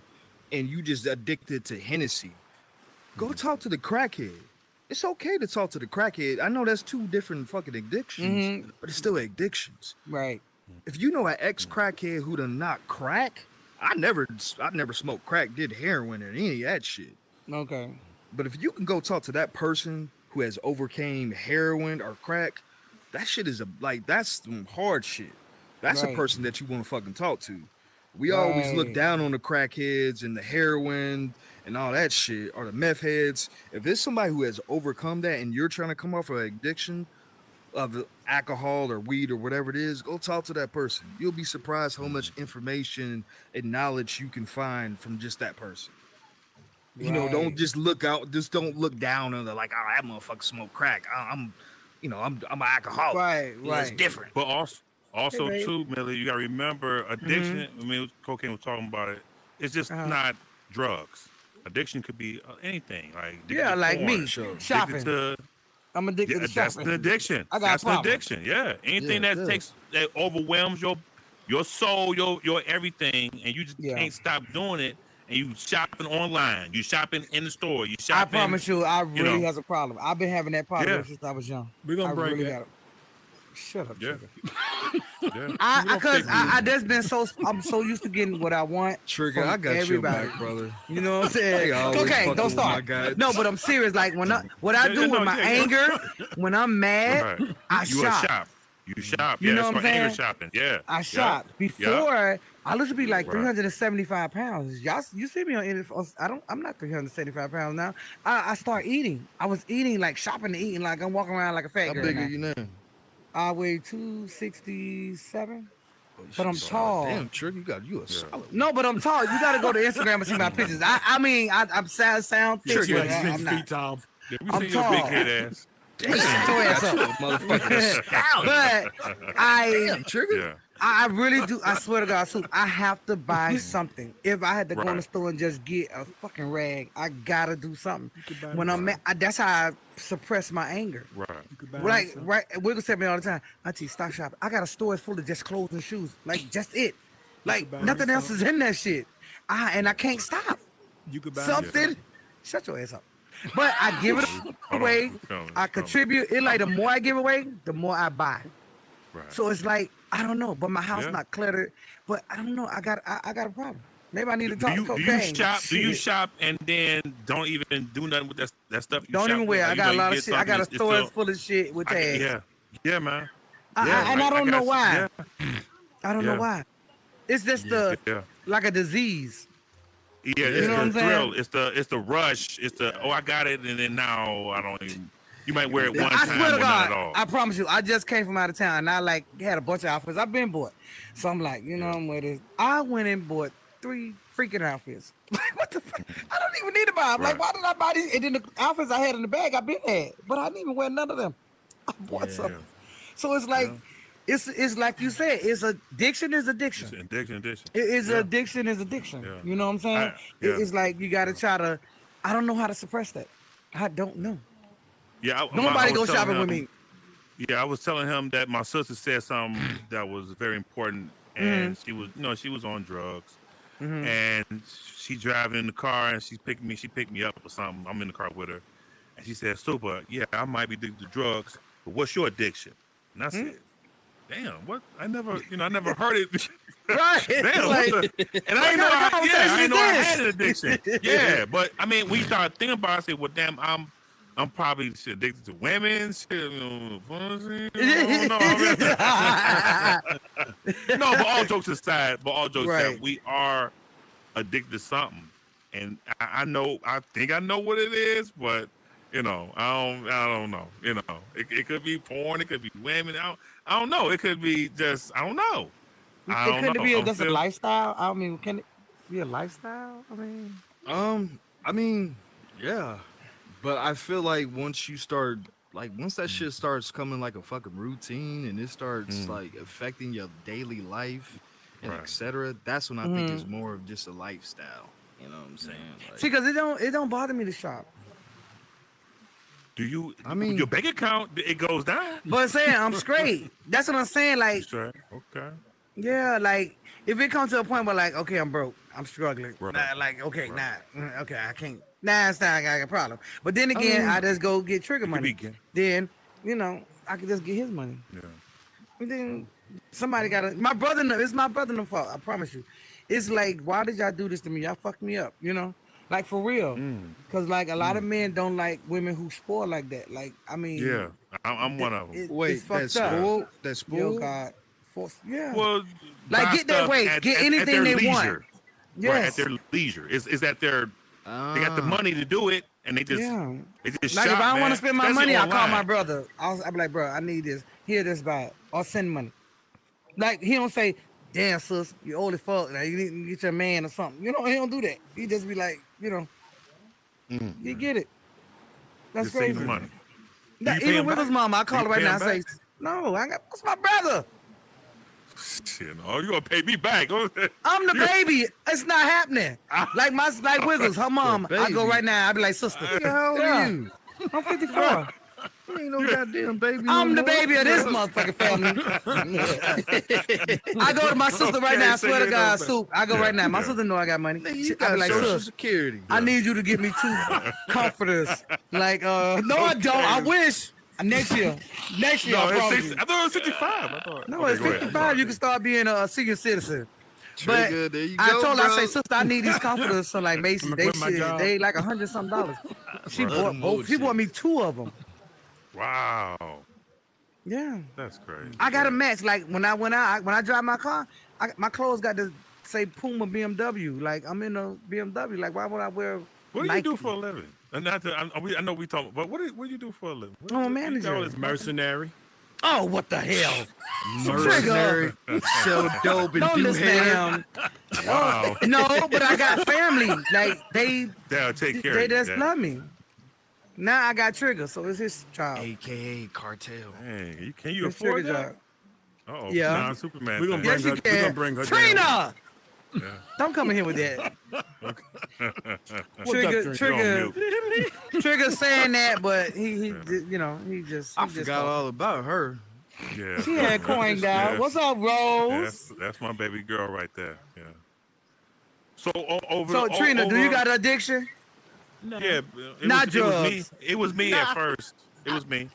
and you just addicted to Hennessy, go talk to the crackhead. It's okay to talk to the crackhead. I know that's two different fucking addictions, but it's still addictions. Right. If you know an ex crackhead who done not crack, I never smoked crack, did heroin or any of that shit. Okay. But if you can go talk to that person who has overcame heroin or crack, that shit is that's some hard shit. That's a Right. person that you want to fucking talk to. We always look Right. down on the crackheads and the heroin and all that shit, or the meth heads. If it's somebody who has overcome that and you're trying to come off of addiction of alcohol or weed or whatever it is, go talk to that person. You'll be surprised how much information and knowledge you can find from just that person. You know, don't Right. just look out, just don't look down on the like, oh, that motherfucker smoke crack. I'm an alcoholic. Right. You know, it's Right. different. But also Hey, babe. too, Millie, you gotta remember addiction. I mean, cocaine was talking about it. It's just not drugs. Addiction could be anything. Like addicted Yeah, to like porn, me. Sure. Shopping. addicted to I'm addicted to that's shopping. an addiction. I got a That's an problem. addiction. Yeah, anything Yeah, that yeah. takes that overwhelms your soul, your everything, and you just Yeah. can't stop doing it. And you shopping online, you shopping in the store, you I shopping. promise you, I really know. has a problem. I've been having that problem Yeah. ever since I was young. We're gonna I break really it. got it. Shut up, Yeah. Trigger. Yeah. I just been I'm so used to getting what I want. Trigger, from I got everybody. your back, brother. You know what I'm saying? They always Okay, fucking don't with my start. guy. No, but I'm serious. Like what I Yeah, do no, with my yeah, yeah. anger, when I'm mad, Right. I You shop. shop. You shop. You Yeah, know that's what I'm called anger saying? shopping. Yeah. I Yeah. shop. Yeah. Before I used to be like Right. 375 pounds. Y'all, you see me I'm not 375 pounds now. I start eating. I was eating like shopping and eating like I'm walking around like a fat How girl. big now. are you now? I weigh 267. Oh, But I'm shit. tall. Damn, Trigger, you a solid. No, but I'm tall. You gotta go to Instagram and see my pictures. I mean, I'm sound thick, You're but like I'm 6 not. feet tall. Yeah, we I'm see your big tall. head ass. Shut your ass up. Motherfucker. But I Damn, Trigger. Yeah. I really do. I swear to God, Soup, I have to buy something. If I had to go in the Right. store and just get a fucking rag, I gotta do something. You could buy When me I'm some. mad, that's how I suppress my anger. Right. You could buy me Like, some. right, Wiggle said to me all the time, Auntie, stop shopping. I got a store full of just clothes and shoes. Like, just it. Like, buy me nothing else some. is in that shit. And I can't stop. You could buy me Something. Shut your ass up. But I give it Hold on, away. it's coming, I it's coming. contribute. It like the more I give away, the more I buy. Right. So it's like I don't know, but my house Yeah. not cluttered. But I don't know. I got a problem. Maybe I need to Do talk you to do cocaine. you shop? Do you Shit. shop and then don't even do nothing with that stuff? You Don't shop even with? wear. Like, I you got know, a you lot get of shit. I got a something, it's store still- full of shit with tags. Yeah, man. And I don't know why. Yeah, I don't know Yeah. why. It's just yeah. like a disease. Yeah, it's know what I'm the saying? thrill. It's the rush. It's the I got it, and then now I don't even. You might wear it one I time swear to or not God, at all. I promise you, I just came from out of town and I like had a bunch of outfits. I've been bought. So I'm like, you know, Yeah. I'm with it. I went and bought 3 freaking outfits. Like, what the fuck? I don't even need to buy them. Like, Right. why did I buy these? And then the outfits I had in the bag, I've been had, but I didn't even wear none of them. I bought some. Yeah. So it's like, it's like you said, it's addiction is It's addiction. addiction. It is Yeah. addiction is addiction. Yeah. You know what I'm saying? Yeah. It's like you gotta try to. I don't know how to suppress that. I don't know. Yeah, Nobody I go was telling shopping with him- me. Yeah, I was telling him that my sister said something that was very important, and she was on drugs, and she driving in the car, and she picked me up or something. I'm in the car with her, and she said, "Super, yeah, I might be addicted to drugs, but what's your addiction?" And I said, "Damn, what? I never heard it." Right. Damn, Like, what the? And I what didn't know, kind of I conversation didn't know I is had an addiction. Yeah, but I mean, we started thinking about it, I said, well, damn, I'm probably shit, addicted to women. Shit, you know, pussy, I don't know. No, but all jokes aside, Right. we are addicted to something, and I think I know what it is, but you know, I don't know. You know, it could be porn, it could be women. I don't know. It could be just I don't know. I don't Could it know. be I'm just a still- lifestyle? I mean, can it be a lifestyle? I mean, Yeah, but I feel like once that shit starts coming like a fucking routine and it starts like affecting your daily life and Right. etc., that's when I think it's more of just a lifestyle. You know what I'm saying? Like, see, because it don't bother me to shop. Do you? I mean- your bank account it goes down. But saying I'm straight. That's what I'm saying. Like, Sure. Okay. yeah, like if it comes to a point where like, okay, I'm broke, I'm struggling. Right. Nah, like, okay, Right. okay, I can't. Nah, it's not. I got a problem. But then again, mean, I just go get trigger could money. be- Then I could just get his money. Yeah. And then somebody gotta. My brother, it's my brother fault. I promise you. It's like, why did y'all do this to me? Y'all fucked me up. You know, like for real. Cause like a lot of men don't like women who spoil like that. Like, I mean, Yeah. I'm one of them. wait, it's fucked that's up. spoiled? That's Yo, spoiled? God, yeah. Well, Like, buy get their stuff way, get anything their they want. leisure. Right, Yes. at their leisure. Is that they got the money to do it, and they just Yeah. they just Like shop, if I want man. to spend my Especially money, I call my online. brother. I'll be like, bro, I need this. Here, this buy it. Or send money. Like he don't say, damn sis, you old as fuck. Now you need to get your man or something. You know, he don't do that. He just be like, you get it. That's Just save crazy. the money. Nah, you pay even him with his back? mama, I Do call you her right pay now him and say, back? no, that's my brother. Shit, no, you gonna pay me back? I'm the baby. It's not happening. Like Wiggles, her mom. I go baby. right now. I be like, sister. How old Yeah. are you? I'm 54. You ain't no goddamn baby. I'm no the more. baby of this motherfucking family. I go to my sister right Okay, now. I so swear to you God, know, Soup. I go yeah, right now. My yeah. sister know I got money. Nigga, She- you I got be like, Social sis, Security. I need you to get me 2 comforters. Like, no, I don't. I wish. Next year. Next year, No, I it's promise 60, you. I thought it was 65. I thought. No, Okay, it's go ahead. I'm 55. sorry. You can start being a senior citizen. But Trigger, there you I go, told her, I bro. say, sister, I need these comforters. So like Macy, I'ma they quit my shit, job. they like $100-something. She Right. bought both. She bought me 2 of them. Wow, Yeah. that's crazy. I got a match. Like when I went out, when I drive my car, my clothes got to say Puma BMW. Like I'm in a BMW. Like why would I wear? What do you Nike? do for a living? And not to, I know we talk, but what do you do for a living? What, I'm a you manager. got all this Mercenary. Oh, what the hell? Mercenary, sell dope and Don't do listen to hair. him. Wow. No, but I got family. Like they They'll take care they of you. just Dad. love me. Now I got Trigger, so it's his child. AKA cartel. Dang, can you It's afford Trigger that? job. Oh, Yeah. non-Superman. We're gonna thing. Yes, you We're gonna can. bring her Trina, Yeah. don't come in here with that. What's Trigger, up, trigger, trigger saying that, but he I just forgot all about her. Yeah. She had coined out. Yes. What's up, Rose? That's my baby girl right there. Yeah. So over. So Trina, do you over- got an addiction? No. Yeah. Not it was me. drugs. It was me at first. It was me.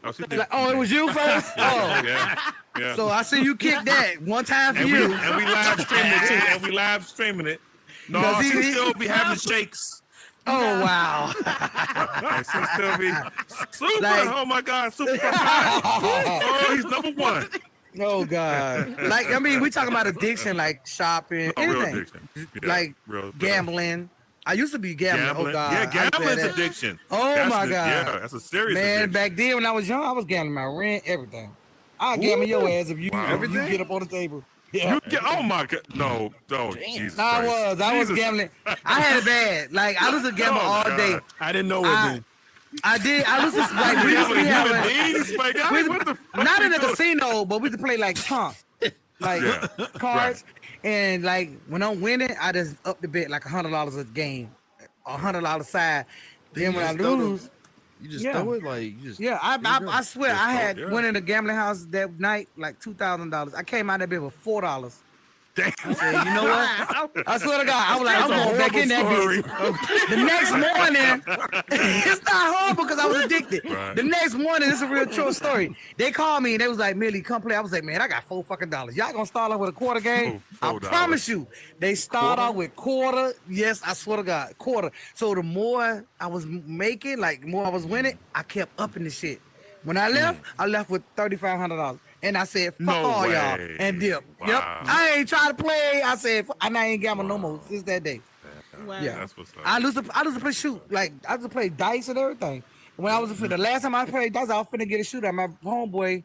Like, oh, it was you first? Oh. Yeah. Yeah. So I see you kick that one time for you. And we live streaming it too. And we live streaming it. No, Because she he- still be having shakes. Oh, wow. And she still be super. Like- Oh my God, super. Oh, he's number one. Oh, God. Like, I mean, we talking about addiction, like shopping, No, real anything. addiction. Yeah, Like real gambling. I used to be gambling. Oh, God. Yeah, I said gambling's that. addiction. Oh, That's my the- God. Yeah, that's a serious Man, addiction. back then when I was young, I was gambling my rent, everything. I'll gamble your ass if you get up on the table. Yeah. Oh my God! No, Jesus No, I Christ. was Jesus. gambling. I had it bad. Like I was a gambler all God. day. I didn't know it I- then. I did. I was just like we used to be having, Like, we used what the to- fuck not you in a doing? casino, but we used to play like chance, like Yeah, cards. And like when I'm winning, I just up the bet like $100 a game, $100 side. Then when I lose, You just Yeah. throw it like you just. yeah, There you go. I swear Yeah, I had yeah. went in the gambling house that night like $2,000. I came out that bit with $4. Damn. I said, you know what? I swear to God, I was like, I'm That's a going back in that horrible bitch. The next morning, it's not horrible because I was addicted. Right. The next morning, it's a real true story. They called me and they was like, Millie, come play. I was like, man, I got $4 fucking. Y'all gonna start off with a quarter game? I $4. promise you. They start off with quarter. Yes, I swear to God, quarter. So the more I was making, like more I was winning, I kept upping the shit. When I left with $3,500. And I said, fuck No all y'all. way. And dip. Wow. Yep. I ain't trying to play. I said, and I ain't gambling no more since that day. Wow. Yeah. That's what's up. I used to play shoot. Like, I used to play dice and everything. When I was the last time I played dice, I was finna get a shootout. My homeboy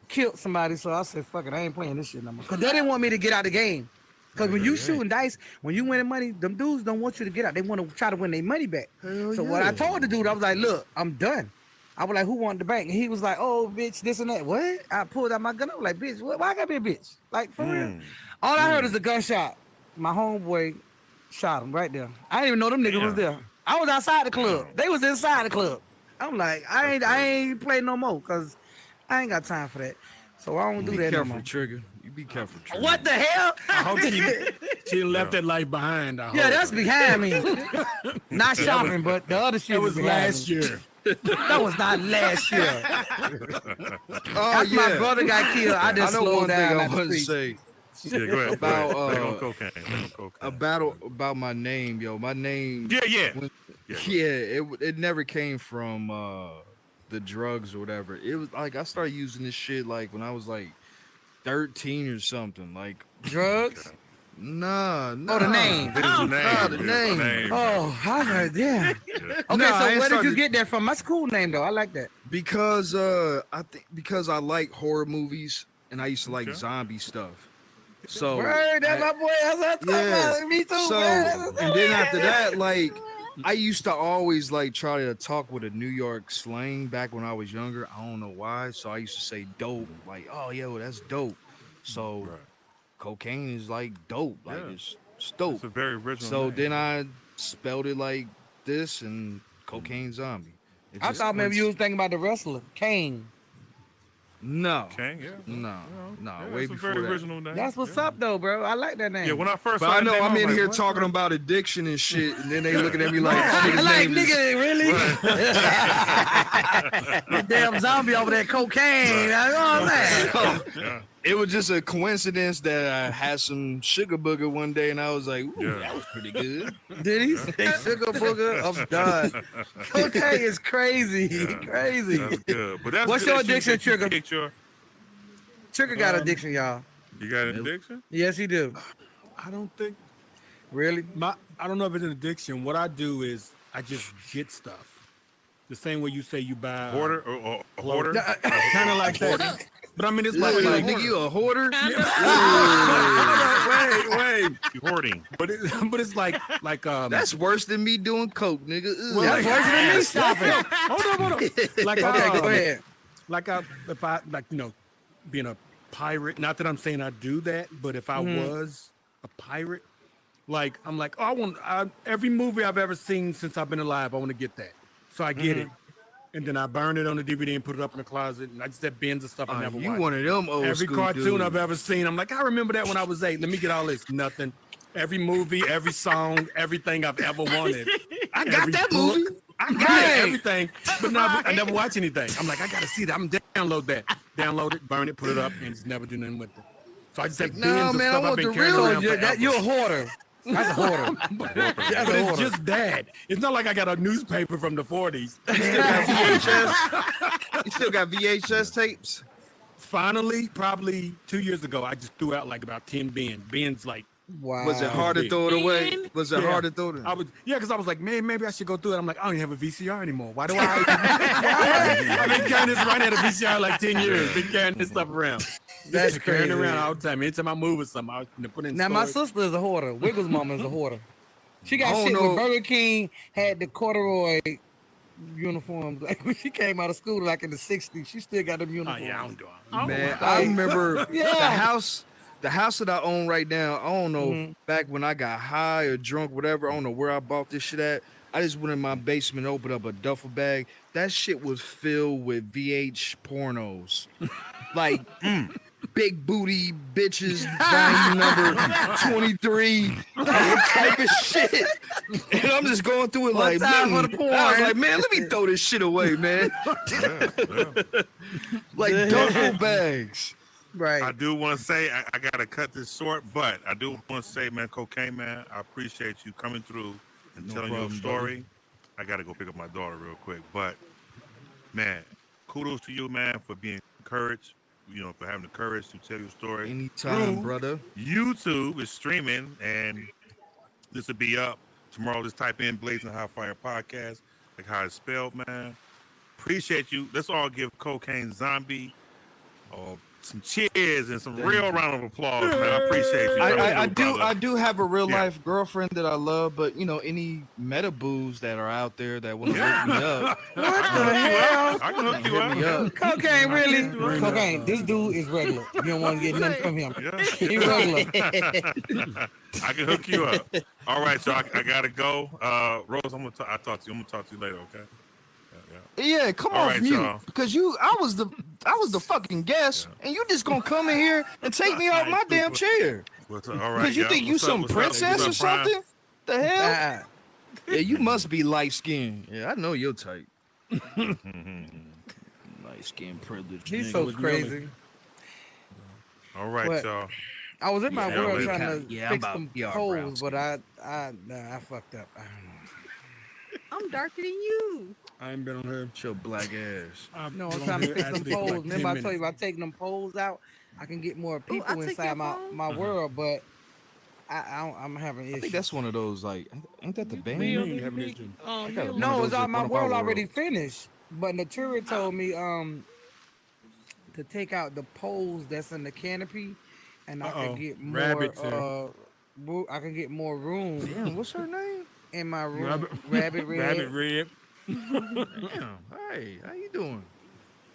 killed somebody. So I said, fuck it, I ain't playing this shit no more. Because they didn't want me to get out of the game. Because when you shooting dice, when you winning money, them dudes don't want you to get out. They want to try to win their money back. So what I told the dude, I was like, look, I'm done. I was like, who wanted the bank? And he was like, oh, bitch, this and that. What? I pulled out my gun. I was like, bitch, why I gotta be a bitch? Like, for real? All I heard is a gunshot. My homeboy shot him right there. I didn't even know them niggas was there. I was outside the club. They was inside the club. I'm like, I ain't play no more because I ain't got time for that. So I don't do Be that no careful, more. Trigger. You be careful, Trigger. What the hell? I hope she left that life behind. I Yeah, hope. that's behind me. Not shopping, but the other shit That was behind last me. year. That was not last year. Oh After my brother got killed, I I just know slowed one thing down. I at the want to street. say Yeah, go ahead. about, Back on cocaine. Back on cocaine. a battle about my name, yo. My name. Yeah. when- Yeah. it never came from the drugs or whatever. It was like I started using this shit like when I was like 13 or something. Like Drugs? nah. Oh, the name. It is the name. the It is name. Oh, I heard that. Yeah. Okay, Nah, I so ain't where did you started- get that from? That's a cool name though. I like that. Because because I like horror movies and I used to like Okay. zombie stuff. So Word, that's my boy. That's what I'm talking yeah. about. Me too. So man. and then after that, like I used to always like try to talk with a New York slang back when I was younger. I don't know why. So I used to say dope, like, oh yo, that's dope. So Right. cocaine is like dope, like Yeah. it's dope. It's a very original So name. then I spelled it like this and cocaine zombie. It I just thought maybe went- you was thinking about the wrestler, Kane. No, Okay, yeah. no, no, Yeah, way it's a before very that. original name. That's what's yeah. up though, bro. I like that name. Yeah, when I first But saw I the know name, I'm was in like, here what? talking about addiction and shit, and then they looking at me like, I nigga's like name is- nigga, really? That damn zombie over there, cocaine. You know what I'm saying? Yeah. It was just a coincidence that I had some sugar booger one day, and I was like, ooh, Yeah. that was pretty good. Did he say sugar booger? I'm done. Cocaine is crazy, Yeah. crazy. That's good. But that's What's good your that you- addiction, that you Trigger? kicked your- Trigger got addiction, y'all. You got an addiction? Yes, he do. I don't think Really? I don't know if it's an addiction. What I do is I just get stuff. The same way you say you buy Hoarder or a hoarder? kind of like that. But I mean, it's Like, like nigga, you a hoarder? wait. You hoarding. But it's like That's worse than me doing coke, nigga. Ugh. Well, That's worse than me stopping. hold on. Like Okay, go ahead. like if I like being a pirate, not that I'm saying I do that, but if I was a pirate, like I'm like, every movie I've ever seen since I've been alive, I want to get that. So I get it. And then I burn it on the DVD and put it up in the closet. And I just have bins of stuff I never You watched. one of them old Every school cartoon dudes. I've ever seen, I'm like, I remember that when I was 8. Let me get all this. Nothing. Every movie, every song, everything I've ever wanted. I got Every that book, movie. I got it, everything. But I never watch anything. I'm like, I got to see that. I'm download that. Download it, burn it, put it up, and just never do nothing with it. So I just have bins No, of man, I stuff I've want been the carrying real. around forever. You're a hoarder. That's a hoarder. But it's just that. It's not like I got a newspaper from the 40s. You still got VHS? You still got VHS tapes? Finally, probably 2 years ago, I just threw out like about 10 bins. Bins like, Wow. Was it hard to throw it away? Was it Yeah. hard to throw it? because I was like, man, maybe I should go through it. I'm like, I don't even have a VCR anymore. Why do I? I've been carrying this around. I had a VCR like 10 years. Been carrying this stuff around. That's carrying it crazy. around all the time. Anytime I move with something, I put it in Now my storage. sister is a hoarder. Wiggles' mama is a hoarder. She got I don't shit know. when Burger King had the corduroy uniforms. Like when she came out of school, like in the '60s, she still got them Oh, uniforms. yeah, I don't do it. Man, I remember Yeah. the house that I own right now. I don't know if back when I got high or drunk, whatever. I don't know where I bought this shit at. I just went in my basement, opened up a duffel bag. That shit was filled with VH pornos, like big booty bitches, volume number 23, type of shit. And I'm just going through it like, time for man, the porn. I was like, man, let me throw this shit away, man. Like duffel bags. Right. I do want to say I gotta cut this short, but I do want to say, man, Cocaine Man, I appreciate you coming through and telling your problem, story. I gotta go pick up my daughter real quick, but man, kudos to you, man, for being encouraged. You know, for having the courage to tell your story. Anytime, through brother. YouTube is streaming, and this will be up tomorrow. Just type in Blazin' Hot Fire Podcast, like how it's spelled, man. Appreciate you. Let's all give Cocaine Zombie some cheers and some real round of applause, man. I appreciate you. I Coming through, do brother. I do have a real Yeah. life girlfriend that I love, but you know, any meta boos that are out there that want to look me up, What the hell? I can hook you hit me up. up. Cocaine, really? Cocaine. This dude is regular. You don't want to get nothing from him. Yeah. He regular. I can hook you up. All right, so I gotta go. Rose, I'll talk to you. I'm gonna talk to you later, okay? Yeah, come All off right, mute, y'all. because I was the fucking guest, and you just gonna come in here and take me off my damn chair. What's up? All right. Because you yeah. think you What's up? some What's up? princess or What's up, Prime? something? The hell? Ah, Yeah, you must be light skinned. Yeah, I know your type. Light skin privilege. he's nigga. so was crazy. All right, What? y'all. I was in my Yeah, world yeah, trying to yeah, I'm fix about them PR holes, brown but I fucked up. I don't know. I'm darker than you. I ain't been on her. Your black ass. I've No, been I'm on trying to her fix them actually for poles. like 10 Remember, I told you minutes. about taking them poles out, I can get more people I took inside your my phone? world, but I'm having I issues. think that's one of those like, ain't that the band? You ain't having an issue. I got one of No, those it's all at my one of our world already worlds. finished. But Natura told me to take out the poles that's in the canopy, and I Uh-oh. can get more Rabbits I can get more room Damn, what's her name? in my room. Rabbit- Rabbit red. Rabbit red. Damn. Hey, how you doing?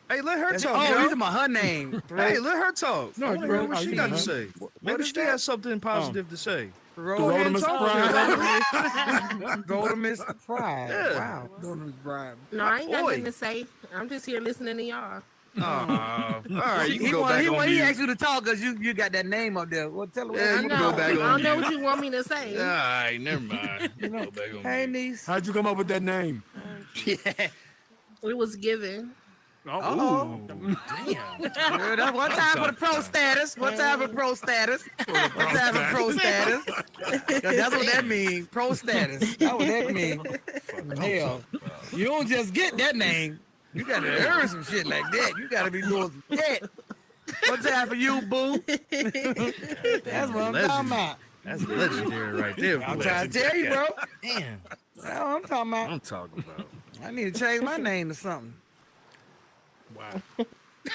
Hey, let her That's, talk. oh, yo. these are my her name. Hey, let her talk. No, I you wanna hear right. what Oh, she you got to right. say. What Maybe is she that? has something positive to say. Rodimus Prime. Rodimus Pride. Yeah. Wow. Rodimus Prime. No, I ain't got Boy. nothing to say. I'm just here listening to y'all. All right, you can go back on He mute. asked you to talk because you got that name up there. Well, tell her what Yeah, I you know. can go back I on don't know mute. what you want me to say. All right, never mind. Go back on Hey, mute. niece. How'd you come up with that name? It was given. Uh-oh. Girl, that's one time for the pro status. One time for pro status. One time for pro status. That's what that means. Pro status. That's what that means. Hell, you don't just get that name. You got to earn some shit like that. You got to be doing some shit. One time for you, boo. That's what I'm talking about. That's legendary right there. I'm boy. trying to tell you, bro. Damn. That's what I'm talking about. I'm talking about. I need to change my name to something. Wow.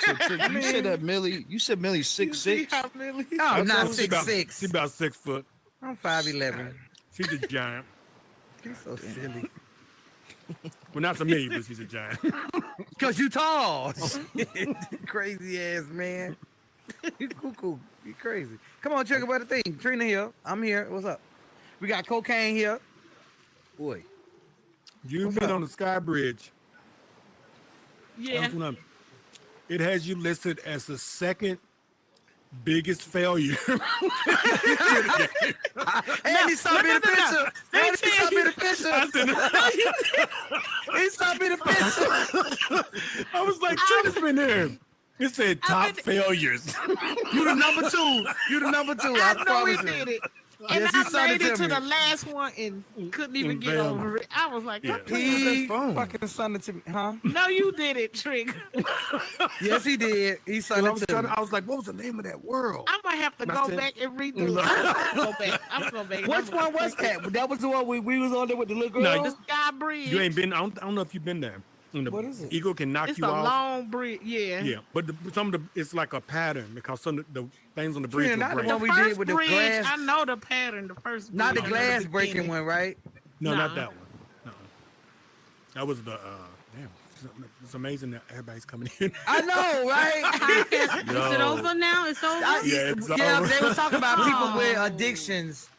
So, Trick, you said that Millie. You said Millie's 6'6". Oh, not She about 6'6". about 6 foot. I'm 5'11". She's a giant. He's so silly. Well, not to me, but she's a giant. Cause you tall. Crazy ass man. You cuckoo. You crazy. Come on, Trigger, what the thing? Trina here. I'm here. What's up? We got cocaine here. Boy. You've What's been up? on the Sky Bridge. Yeah. It has you listed as the second biggest failure. And he saw me the picture. And he saw me the picture. He saw me the picture. I was like, Trina's been there. It said top failures. You the number two. You the number two. I I know he promise you. did it. Yes, And he sent I it made it to to me. the last one and couldn't even get failed. over it. I was like, Yeah. He phone. fucking sent it to me, huh? no, you did it, Trick. Yes, he did. He sent it to me. I was like, what was the name of that world? I might have to go said- back and redo it. I'm gonna go back. I'm going back. Which one was that? That was the one we was on there with the little girl? No, The Sky Bridge. You ain't been. I don't know if you've been there. And the What is it? Eagle can knock It's you a off. long bridge. Yeah. Yeah, but some of the it's like a pattern because some of the things on the bridge Trina, will not the break. one we First did with the bridge, glass. I know the pattern. The first Not the bridge, glass the breaking beginning. one, right? No, not Nah. that one. No, that was the. Damn, it's amazing that everybody's coming in. I know, right? Is it over now? It's over? Yeah, it's Yeah, over. they was talking about people with addictions.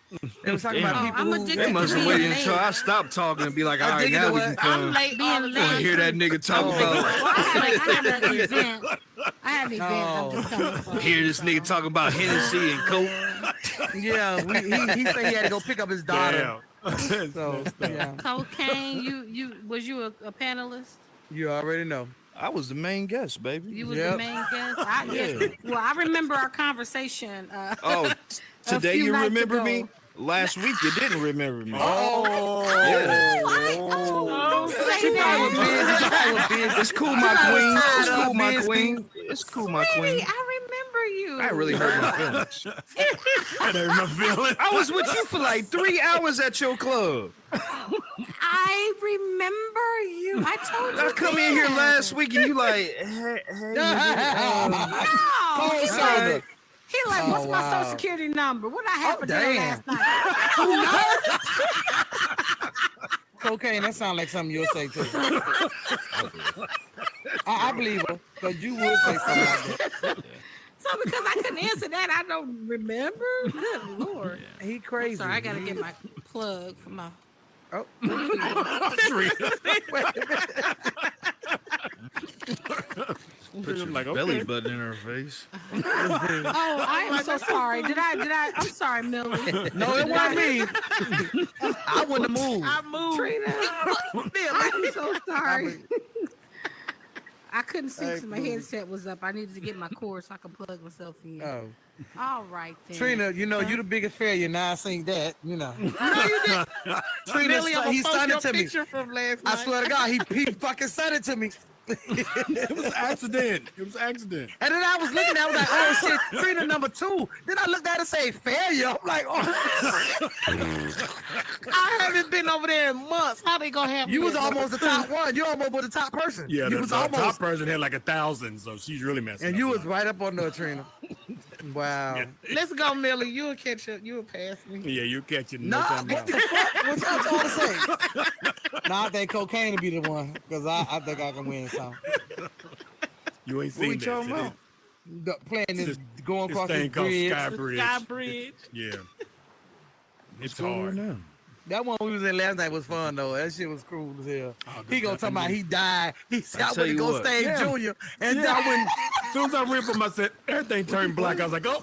They was talking about Damn. people I'm who addicted They to must have being waited late. until I stopped talking and be like, all right, Addicted now to we what? can I'm come. late. Being all the late. time. I hear that nigga talk Oh. about. Well, I have an event. I have an event. No. I'm just coming for. Hear this nigga talking about Hennessy and Coke. Yeah, he said he had to go pick up his daughter. Damn. So yeah, Cocaine. You a panelist? you already know. I was the main guest, baby. You was Yep. the main guest. Yes. Well, I remember our conversation. Oh, today few you nights remember ago. me? Last week you didn't remember me. Oh, Oh, she probably was busy. She probably was busy. It's cool, my queen. It's tired cool, of my busy. queen. It's cool, my queen. I remember you. I really hurt my feelings. I don't remember feeling. I was with you for like 3 hours at your club. I remember you. I told you. I come in here that. last week and you like, hey, No. Cold He soda. like, he like, what's my wow. social security number? What I have Oh, for dinner damn. last night? Cocaine, that sounds like something you'll say too. I believe her, because you would say something like that. So because I couldn't answer that, I don't remember. Good Lord. He crazy. Sorry, I gotta get my plug for my. Oh. Put your like, belly button in her face. Oh, I am so sorry. Did I? I'm sorry, Millie. No, it wasn't me. I wouldn't have moved. I moved. Trina. I'm so sorry. I couldn't see Hey, till my headset was up. I needed to get my cord so I could plug myself in. Oh. All right then. Trina, you know, you the biggest failure. Now I seen that, you know. Trina, Millie, I'm he gonna sent post it your to me. picture from last I night. swear to God, he fucking sent it to me. It was an accident. It was an accident. And then I was looking at it, I was like, oh shit, Trina number 2. Then I looked at it and say failure. I'm like, oh. I haven't been over there in months. How they gonna have You me was at almost the number top one. You almost was the top person. Yeah, you the was top almost. person had like 1,000, so she's really messing And up you a was lot. right up on there, Trina. Wow. Yeah. two? Let's go, Millie. You'll catch up. You'll pass me. Yeah, you catch it. Nah, time what out. the fuck? What y'all trying to say? Nah, I think cocaine would be the one, because I think I can win some. You ain't What we seen that. talking so about? Playing this, going This across this thing called bridge. Sky Bridge. Sky Bridge. Yeah. It's What's going hard. on now? That one we was in last night was fun though. That shit was cool as hell. Oh, He gonna talk about he died. He said I tell went to you go what. stage Yeah. junior, and Yeah. I went. As soon as I ripped him, I said, everything turned black. I was like, oh,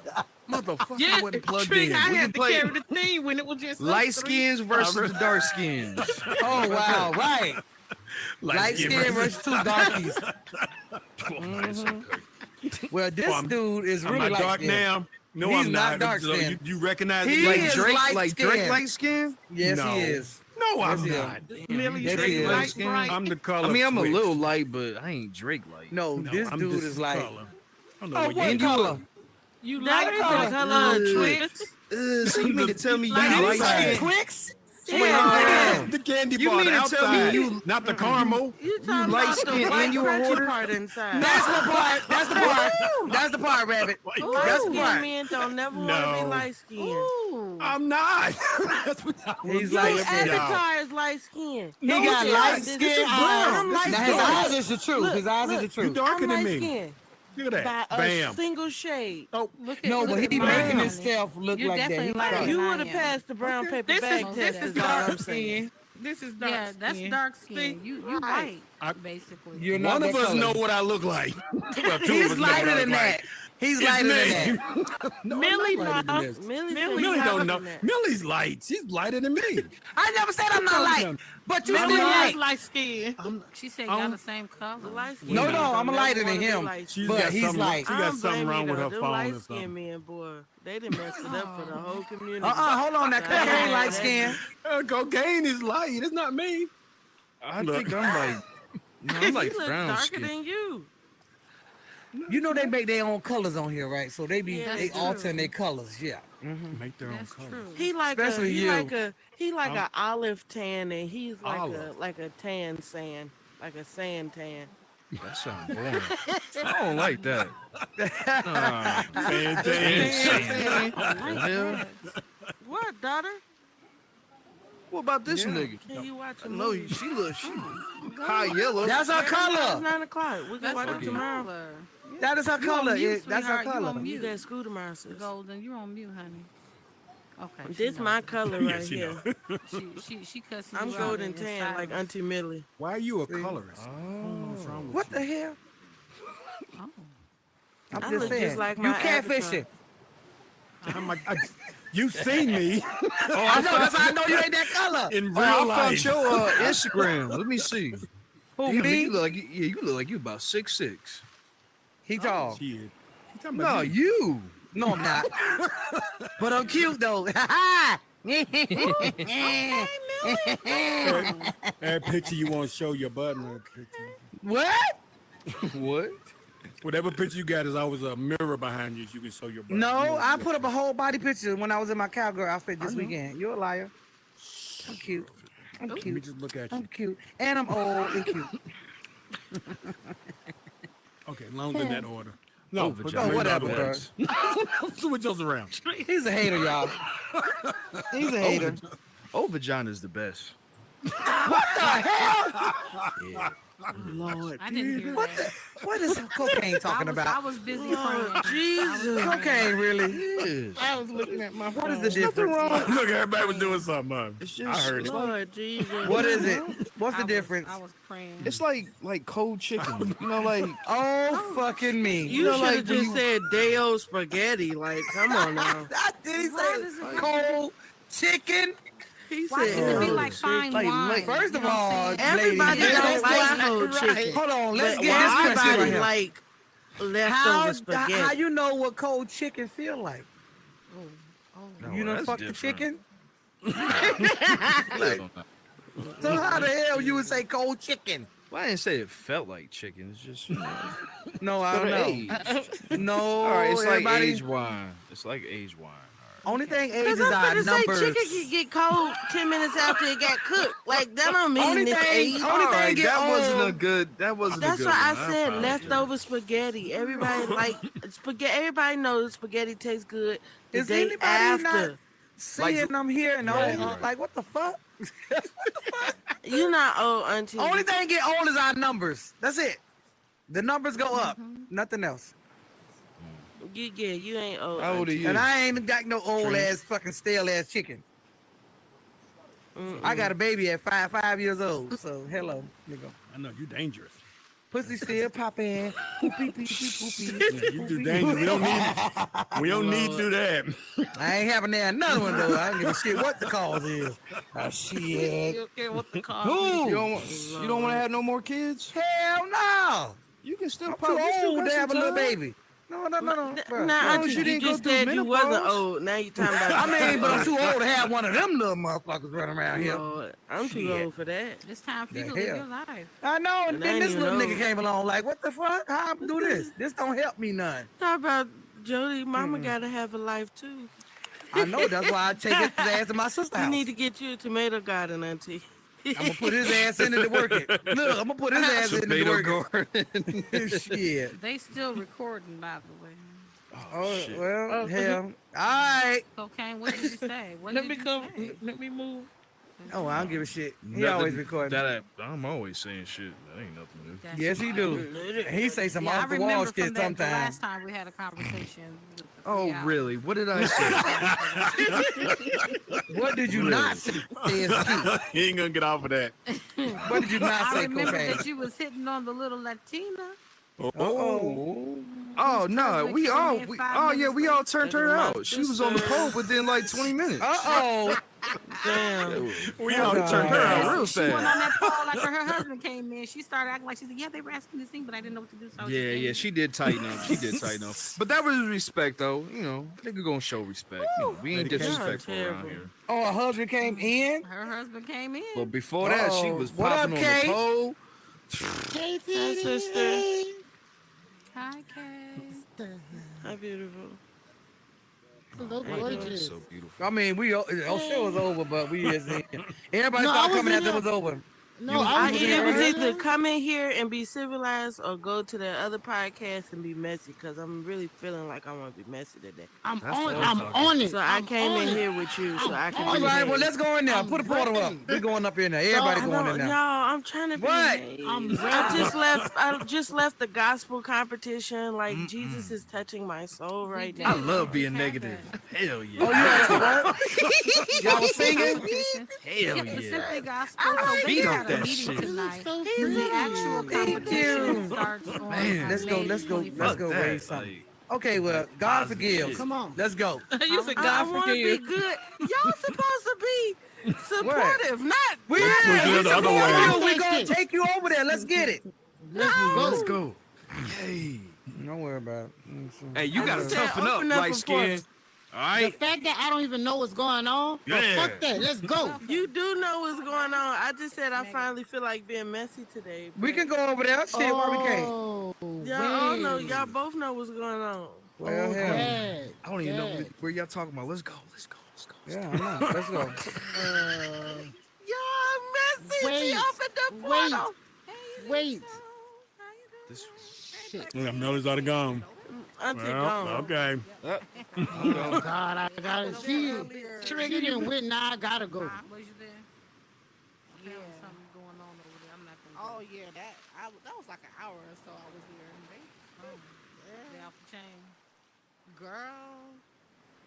motherfucker, Yeah, I wasn't plugged Trick, in. I We can had to play carry the thing when it was just us Light three. skins versus the dark skins. Oh wow, right. Light skin versus two darkies. Well, this Well, dude is Am really I light dark skinned. now? No, He's I'm not not. dark So skinned. you recognize He it? Like is Drake, light like Drake skin. light skin? Yes, No. he is. No, I'm Yes, he not. Millie, Yes, Drake he is. light Skin. bright. I'm the color. I mean, I'm a Twix. little light, but I ain't Drake light. No, No, this I'm dude this is like. color. I don't know Oh, what what you color? You That like is the the color color. Twix? So you mean to tell me you Like light inside. skin? Twix? Yeah. The candy You bar, mean the to tell me outside, you- not the caramel. You You light skin and you a hoarder? part inside. That's the part. That's the part. That's the part, Rabbit. That's the part. men don't never want to be No. light skinned. Ooh. I'm not. That's what I He's was light saying, skinned. y'all. Avatar is light skinned. He got light skin eyes. I'm light Now his eyes is the truth. His eyes is the You truth. darker than me. skinned. Look at that. by a Bam. single shade. Oh, No, but he making himself look You're like that. definitely He lighter thought- than You I would have am. passed the brown paper This bag is test. Is all I'm saying. This is dark Yeah, that's skin. dark skin. You white, basically. You're not one of that us color. know what I look like. Well, two of He's us know what I lighter look than like. that. He's It's lighter than me. that. No, I'm Millie, not lighter than no. this. Millie Millie said don't know. that. Millie's light. She's lighter than me. I never said I'm not light, but you Millie still is light. light skin. She said y'all the same color. Light skin No, men no, don't I'm never lighter than wanna be him. light She's But got he's something, light. She got something wrong with her Them phone or light something. skin men, boy, they done messed it up for the whole community. Hold on, that color ain't light skin. Cocaine is light. It's not me. I Look. think I'm like, no, I'm like He look brown darker skin. than you. You know they make their own colors on here, right? So they Yeah, they that's altering their colors. Yeah. Make their own That's color. true. He like Especially a he you. like a olive tan, and he's like Olive. a tan sand, like a sand tan. That sounds boring. I don't like that. Fantastic. Yeah. What, daughter? What about this nigga? Can you watch a No, movie? she high yellow. That's her It's color. 9:00. We can That's watch her it tomorrow. color. That is her You on color. mute, That's her sweetheart. You color. on You mute. got school tomorrow, sis. Golden, you're on mute, honey. Okay. she This knows my it. color Yeah, right she here. know. She cussing I'm you out golden in tan like silence. Auntie Millie. Why are you a colorist? I don't know what's wrong with What you. the hell? Oh. I'm I just look saying. just like You my catfishing. I'm like, you seen me I know. That's how I know you ain't that color. in real I life. found your Instagram. Let me see. Who, Damn, me? you look like you look like you about 6'6". He tall. Shit. You talking No, about me? you. No, I'm not. But I'm cute though. That picture you want to show your button. That picture. What? What? Whatever picture you got is always a mirror behind you so you can show your button. No, I put up a whole body picture when I was in my cowgirl outfit this weekend. You're a liar. I'm cute. I'm Let me cute. just look at I'm you. cute. And I'm old and cute. Okay, as long as in that order. No, Over put John. that whatever, other bro. way. Switch those around. He's a hater, y'all. He's a hater. Oh, vagina's the best. Lord, I didn't hear that. What is cocaine talking I about? was busy praying. Jesus. Cocaine, really? Yes. I was looking at my. What is the Nothing difference? wrong. Look, everybody was doing something. Man. It's I just heard it. Lord Jesus. What is it? What's the I difference? was praying. It's like cold chicken. You know, like Oh, fucking me. You know, should like have when just you- said Deo spaghetti. Like, come on now. Did he Why say does it- cold chicken? He Why said, does it be Oh, like fine like- wine? like- First You of know what I'm all, saying? everybody ladies, don't like let's- cold chicken. Hold on, let's But get this question right everybody here. like How, leftover spaghetti. how you know what cold chicken feel like? No, You done that's fuck the different. chicken? So how the hell you would say cold chicken? Well, I didn't say it felt like chicken. It's just No, I don't know. age. No, All right, it's like everybody. aged wine. It's like aged wine. Only thing Because ages I'm are finna say numbers. chicken can get cold 10 minutes after it got cooked. Like, that don't mean Only it's thing- aged. only All thing right, get that wasn't a old. good. That wasn't That's a good why one. I said apologize. leftover spaghetti. Everybody like spaghetti. Everybody knows spaghetti tastes good the Is day anybody after. not seeing them here and Right, all? right. Like, what the fuck? You're not old, auntie. Only thing get old is our numbers. That's it. The numbers go up. Nothing else. You ain't old. How old are auntie. you? And I ain't got no old Trent? ass fucking stale ass chicken. I got a baby at 5 years old. So hello, nigga. I know you dangerous. Pussy still popping. Poopy, pee, pee, poopy. Yeah, you too dangerous. We don't need to do that. I ain't having that another one though. I don't give a shit what the cause is. Shit. You don't care what the cause Who? You don't want to have no more kids? Hell no. You can still I'm pop. too you still old got to some have a little time. baby. No, bro. Nah, long auntie, as you you didn't go just through said you wasn't menopause. old. Now you talking about. I mean, but I'm too old to have one of them little motherfuckers running around here. Lord, I'm too Shit. old for that. It's time for you The to live hell? your life. I know, and And then I this ain't little even nigga old. came along like, what the fuck? How I'm do this? This don't help me none. Talk about Jody. Mama gotta have a life too. I know, that's why I take his ass to my sister's You house. need to get you a tomato garden, auntie. I'm gonna put his ass in it to work it. Look, I'm gonna put his ass in it to Tomato work garden. it. Shit. They still recording, by the way. Oh, shit. well, hell. All right. Cocaine, what did you say? What Let did me you come. say? Let me move. Oh, I don't give a shit. He Nothing always recording. I'm always saying shit. That ain't nothing new. That's Yes, he do. He say some Yeah, I off the wall remember shit from the sometimes. last time we had a conversation. With the Oh, 3 hours. really? What did I say? What did you not say? Is the key. He ain't gonna get off of that. What did you not I say, remember cocaine? that you was hitting on the little Latina. Uh-oh. Oh Whose no, husband we came all in we 5 oh yeah, minutes we all late. turned her out. She was on the pole within like 20 minutes. Uh-oh. Damn. We Hold all on. turned her out real She went on fast. that pole after her husband came in. She started acting like she said, "Yeah, they were asking me to sing, but I didn't know what to do." So I was just Yeah, letting yeah, you she did tighten up. She did tighten up. But that was respect though. You know, nigga gonna show respect. You know, we ain't Dedication. disrespectful around Terrible. here. Oh, her husband came in? Her husband came in. But before that, she Uh-oh. was What up, popping on the Kate? pole. Hey, Hi, sister. Hi, Kay. Hi, beautiful. Look How you doing? gorgeous. So beautiful. I mean, our show was over, but we just everybody No, I started was coming in after it there. was over. No, You was, I you was was in in It there was earlier? either earlier. come in here and be civilized or go to that other podcast and be messy because I'm really feeling like I want to be messy today. I'm That's on. what I'm I'm talking. on it. So I I'm came on in it. here with you so I can All be right, well, messy. let's go in there. I'm Put a portal up. ready. We going up in there. Everybody I going don't, in there. y'all. I'm trying to be What? nice. I'm I ready. just left. I just left the gospel competition. Like Jesus is touching my soul We right did. I now. love We being just had negative. that. Hell yeah. Oh, you had a what? Y'all was singing? Competition. Hell The yeah. Simply Gospel. So they Beat up had a that meeting shit. tonight. So He's The pretty. actual Thank competition you. starts on Man, Let's go. May Let's go. 21st. Let's Fuck go that. raise something. Like, Okay, well, God positive forgives. shit. Come on. Let's go. You said I God want to be forgive. good. Y'all supposed to be What? supportive, not We not we Push it the other support way. you. We gonna Tasty. take you over there. Let's get it. Let's Let's go. go. Yay. Don't worry about it. Hey, you I gotta just said toughen up, open up light a skin. portal. All The right. fact that I don't even know what's going on, but Yeah. fuck that. Let's go. You do know what's going on. I just said I finally feel like being messy today. We but can go over there. Shit, why we can't? Oh, Y'all all know. wait. Y'all both know what's going on. Well, Oh, hell. Dad. I don't even know Dad. where y'all talking about. Let's go. Let's go. Let's go. Let's Yeah, go. I know. Let's go. Y'all messy. She Wait. opened the Wait. portal. Wait. This Shit. Yeah, Melody's already gone. Auntie Well, gone. okay. Oh, God, I got it. She didn't win. Now I gotta go. Was you there? Yeah. There was something going on over there. I'm not gonna go. Oh yeah, that was like an hour or so I was there. And They off the chain. girl,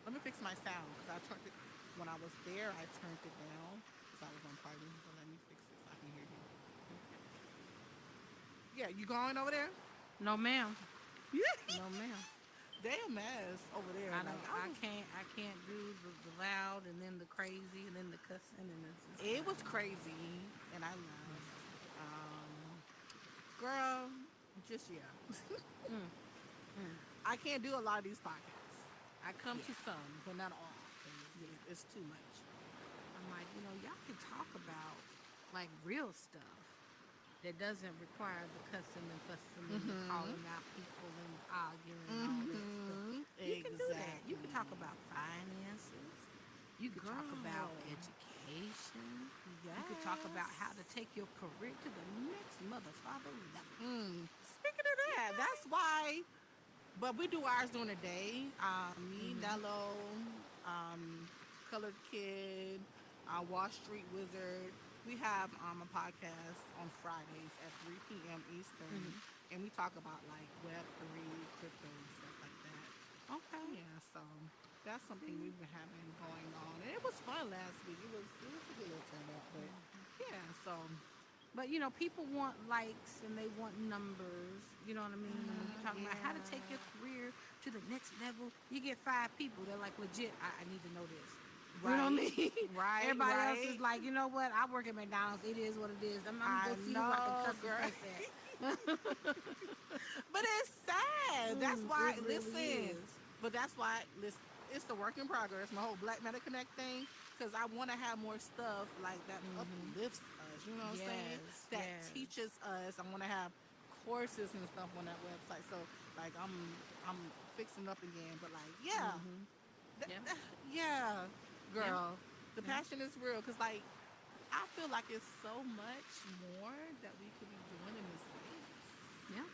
let me fix my sound because I turned it when I was there. I turned it down because I was on party. But let me fix it so I can hear you. Yeah, you going over there? No, ma'am. Yeah, No, ma'am. they a mess over there. I don't. Like, I can't do the loud and then the crazy and then the cussing and it's it was crazy, and I left. Girl, just yeah. I can't do a lot of these podcasts. I come to some, but not all, because it's too much. I'm like, y'all can talk about like real stuff that doesn't require the cussing and fussing and the calling out people and arguing and all that stuff. You can do that. You can talk about finances. You can talk about education. You can talk about how to take your career to the next mother father level. Speaking of that, that's why. But we do ours during the day. Me, Nello, Colored Kid, Wall Street Wizard. We have a podcast on Fridays at 3 p.m. Eastern, and we talk about like Web3, crypto, and stuff like that. Okay. Yeah, so that's something we've been having going on, and it was fun last week. It was a good little turnout, but yeah, so. But people want likes and they want numbers. You know what I mean? Talking about how to take your career to the next level. You get 5 people. They're like, legit. I need to know this. You know what I mean? Right. Everybody else is like, you know what? I work at McDonald's. It is what it is. I'm gonna go see who I can cuss and cuss at. But it's sad. That's why. It really Listen. is. But that's why. Listen. It's the work in progress. My whole Black Meta Connect thing. Because I want to have more stuff like that uplifts us. You know what I'm saying? Yes, That yes. teaches us. I want to have courses and stuff on that website. So like I'm fixing up again. But like yeah, girl. The passion is real. Because like I feel like it's so much more that we could be doing in this space. Yeah.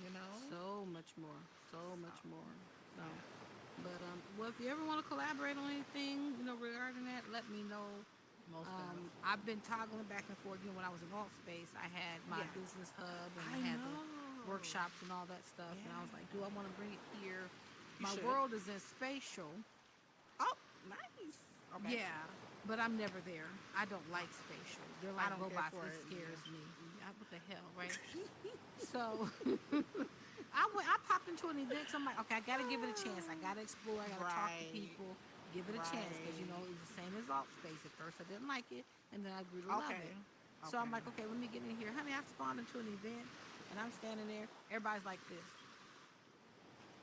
You know? So much more. So much more. So, but well, if you ever want to collaborate on anything, regarding that, let me know. Most definitely. I've been toggling back and forth. When I was in alt space, I had my Yeah. business hub and I I had know. the workshops and all that stuff. And I was like, do I want to bring it here? You My should. world is in spatial. Oh, nice. Okay. Yeah, but I'm never there. I don't like spatial. They're like don't care robots. for It it scares neither. me. What the hell, right? So I popped into an event. So I'm like, okay, I got to give it a chance. I got to explore. I got to talk to Right. people. Give it a chance because it was the same as alt space. At first, I didn't like it, and then I grew to love Okay. it. So I'm Okay. like, okay, let me get in here, honey. I've spawned into an event, and I'm standing there. Everybody's like this.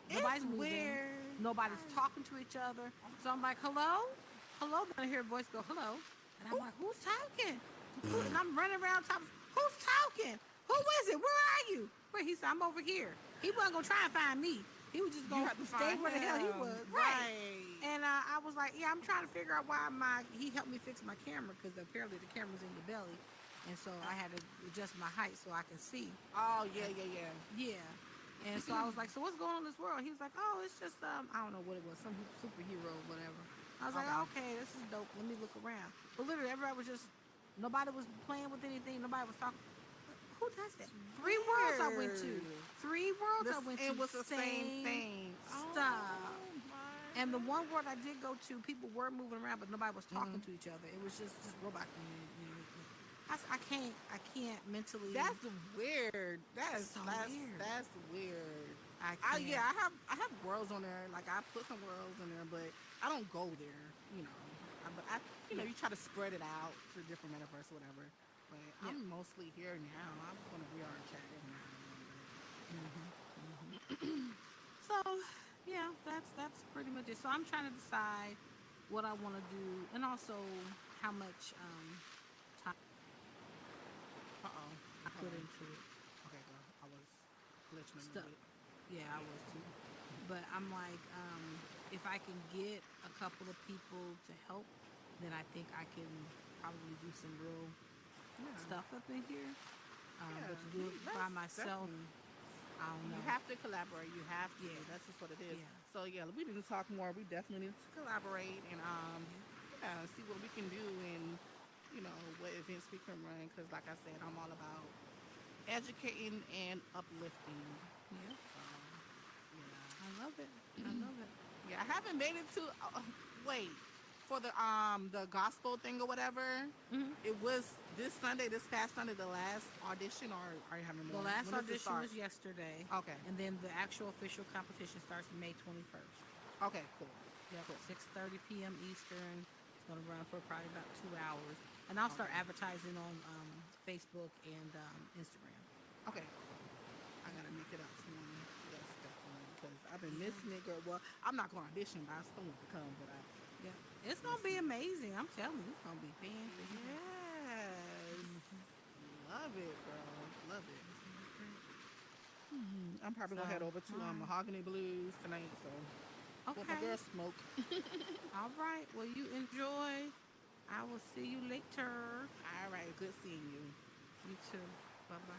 Nobody's moving. Weird. Nobody's talking to each other. So I'm like, hello? Hello? Then I hear a voice go, hello? And I'm like, who's talking? And I'm running around talking, who's talking? Who is it? Where are you? Where he said, I'm over here. He wasn't going to try and find me. He was just going to stay where the hell he was. Right. And I was like, yeah, I'm trying to figure out why he helped me fix my camera because apparently the camera's in your belly. And so I had to adjust my height so I can see. Oh, yeah. Yeah. And so I was like, so what's going on in this world? He was like, oh, it's just, I don't know what it was, some superhero or whatever. I was like, okay, this is dope. Let me look around. But literally, everybody was just, nobody was playing with anything. Nobody was talking. Who does that? 3 worlds I went to. 3 worlds I went to. It was the same thing. Stuff. And the one world I did go to, people were moving around, but nobody was talking to each other. It was just robots. I can't mentally. That's weird. That's so that's weird. That's weird. I can't. I have worlds on there. Like I put some worlds in there, but I don't go there. You try to spread it out to different metaverse or whatever. But I'm mostly here now. I'm gonna VR chat every now and then. So, yeah, that's pretty much it. So I'm trying to decide what I want to do, and also how much time I put into it. Okay, girl. I was glitching a Stuff. little bit. Yeah, I was too. But I'm like, if I can get a couple of people to help, then I think I can probably do some real stuff up in here. But to do it by myself, I don't know. You have to collaborate. You have to. Yeah. That's just what it is. Yeah. So we need to talk more. We definitely need to collaborate and see what we can do and what events we can run. Because like I said, I'm all about educating and uplifting. Yeah. So, I love it. I love it. yeah, I haven't made it to. Wait. For the gospel thing or whatever, it was this past Sunday, the last audition, or are you having more? The last When does it audition start? was yesterday. Okay. And then the actual official competition starts May 21st. Okay, cool. Yep, 6:30 p.m. Eastern. It's going to run for probably about 2 hours. And I'll start advertising on Facebook and Instagram. Okay. I got to make it out to one. Yes, definitely. Because I've been missing it, girl. Well, I'm not going to audition, but I still want to come. But it's going to be amazing. I'm telling you, it's going to be fantastic. yes. Love it, girl. Love it. I'm probably going to head over to Mahogany Blues tonight. So, Okay. with my girl Smoke. All right. Well, you enjoy. I will see you later. All right. Good seeing you. You too. Bye-bye.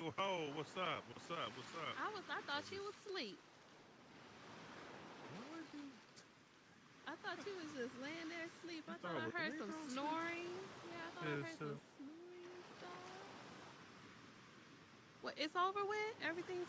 whoa, what's up? What's up? What's up? I thought she was asleep. What was you? I thought you was just laying there asleep. I thought thought I it was heard me, some bro? snoring. Yeah, I thought I Yeah, heard so some snoring and stuff. What? It's over with. Everything's.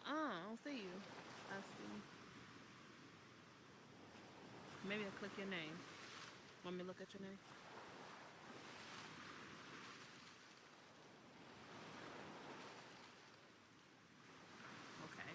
I don't see you. I see. Maybe I click your name. Want me to look at your name? Okay.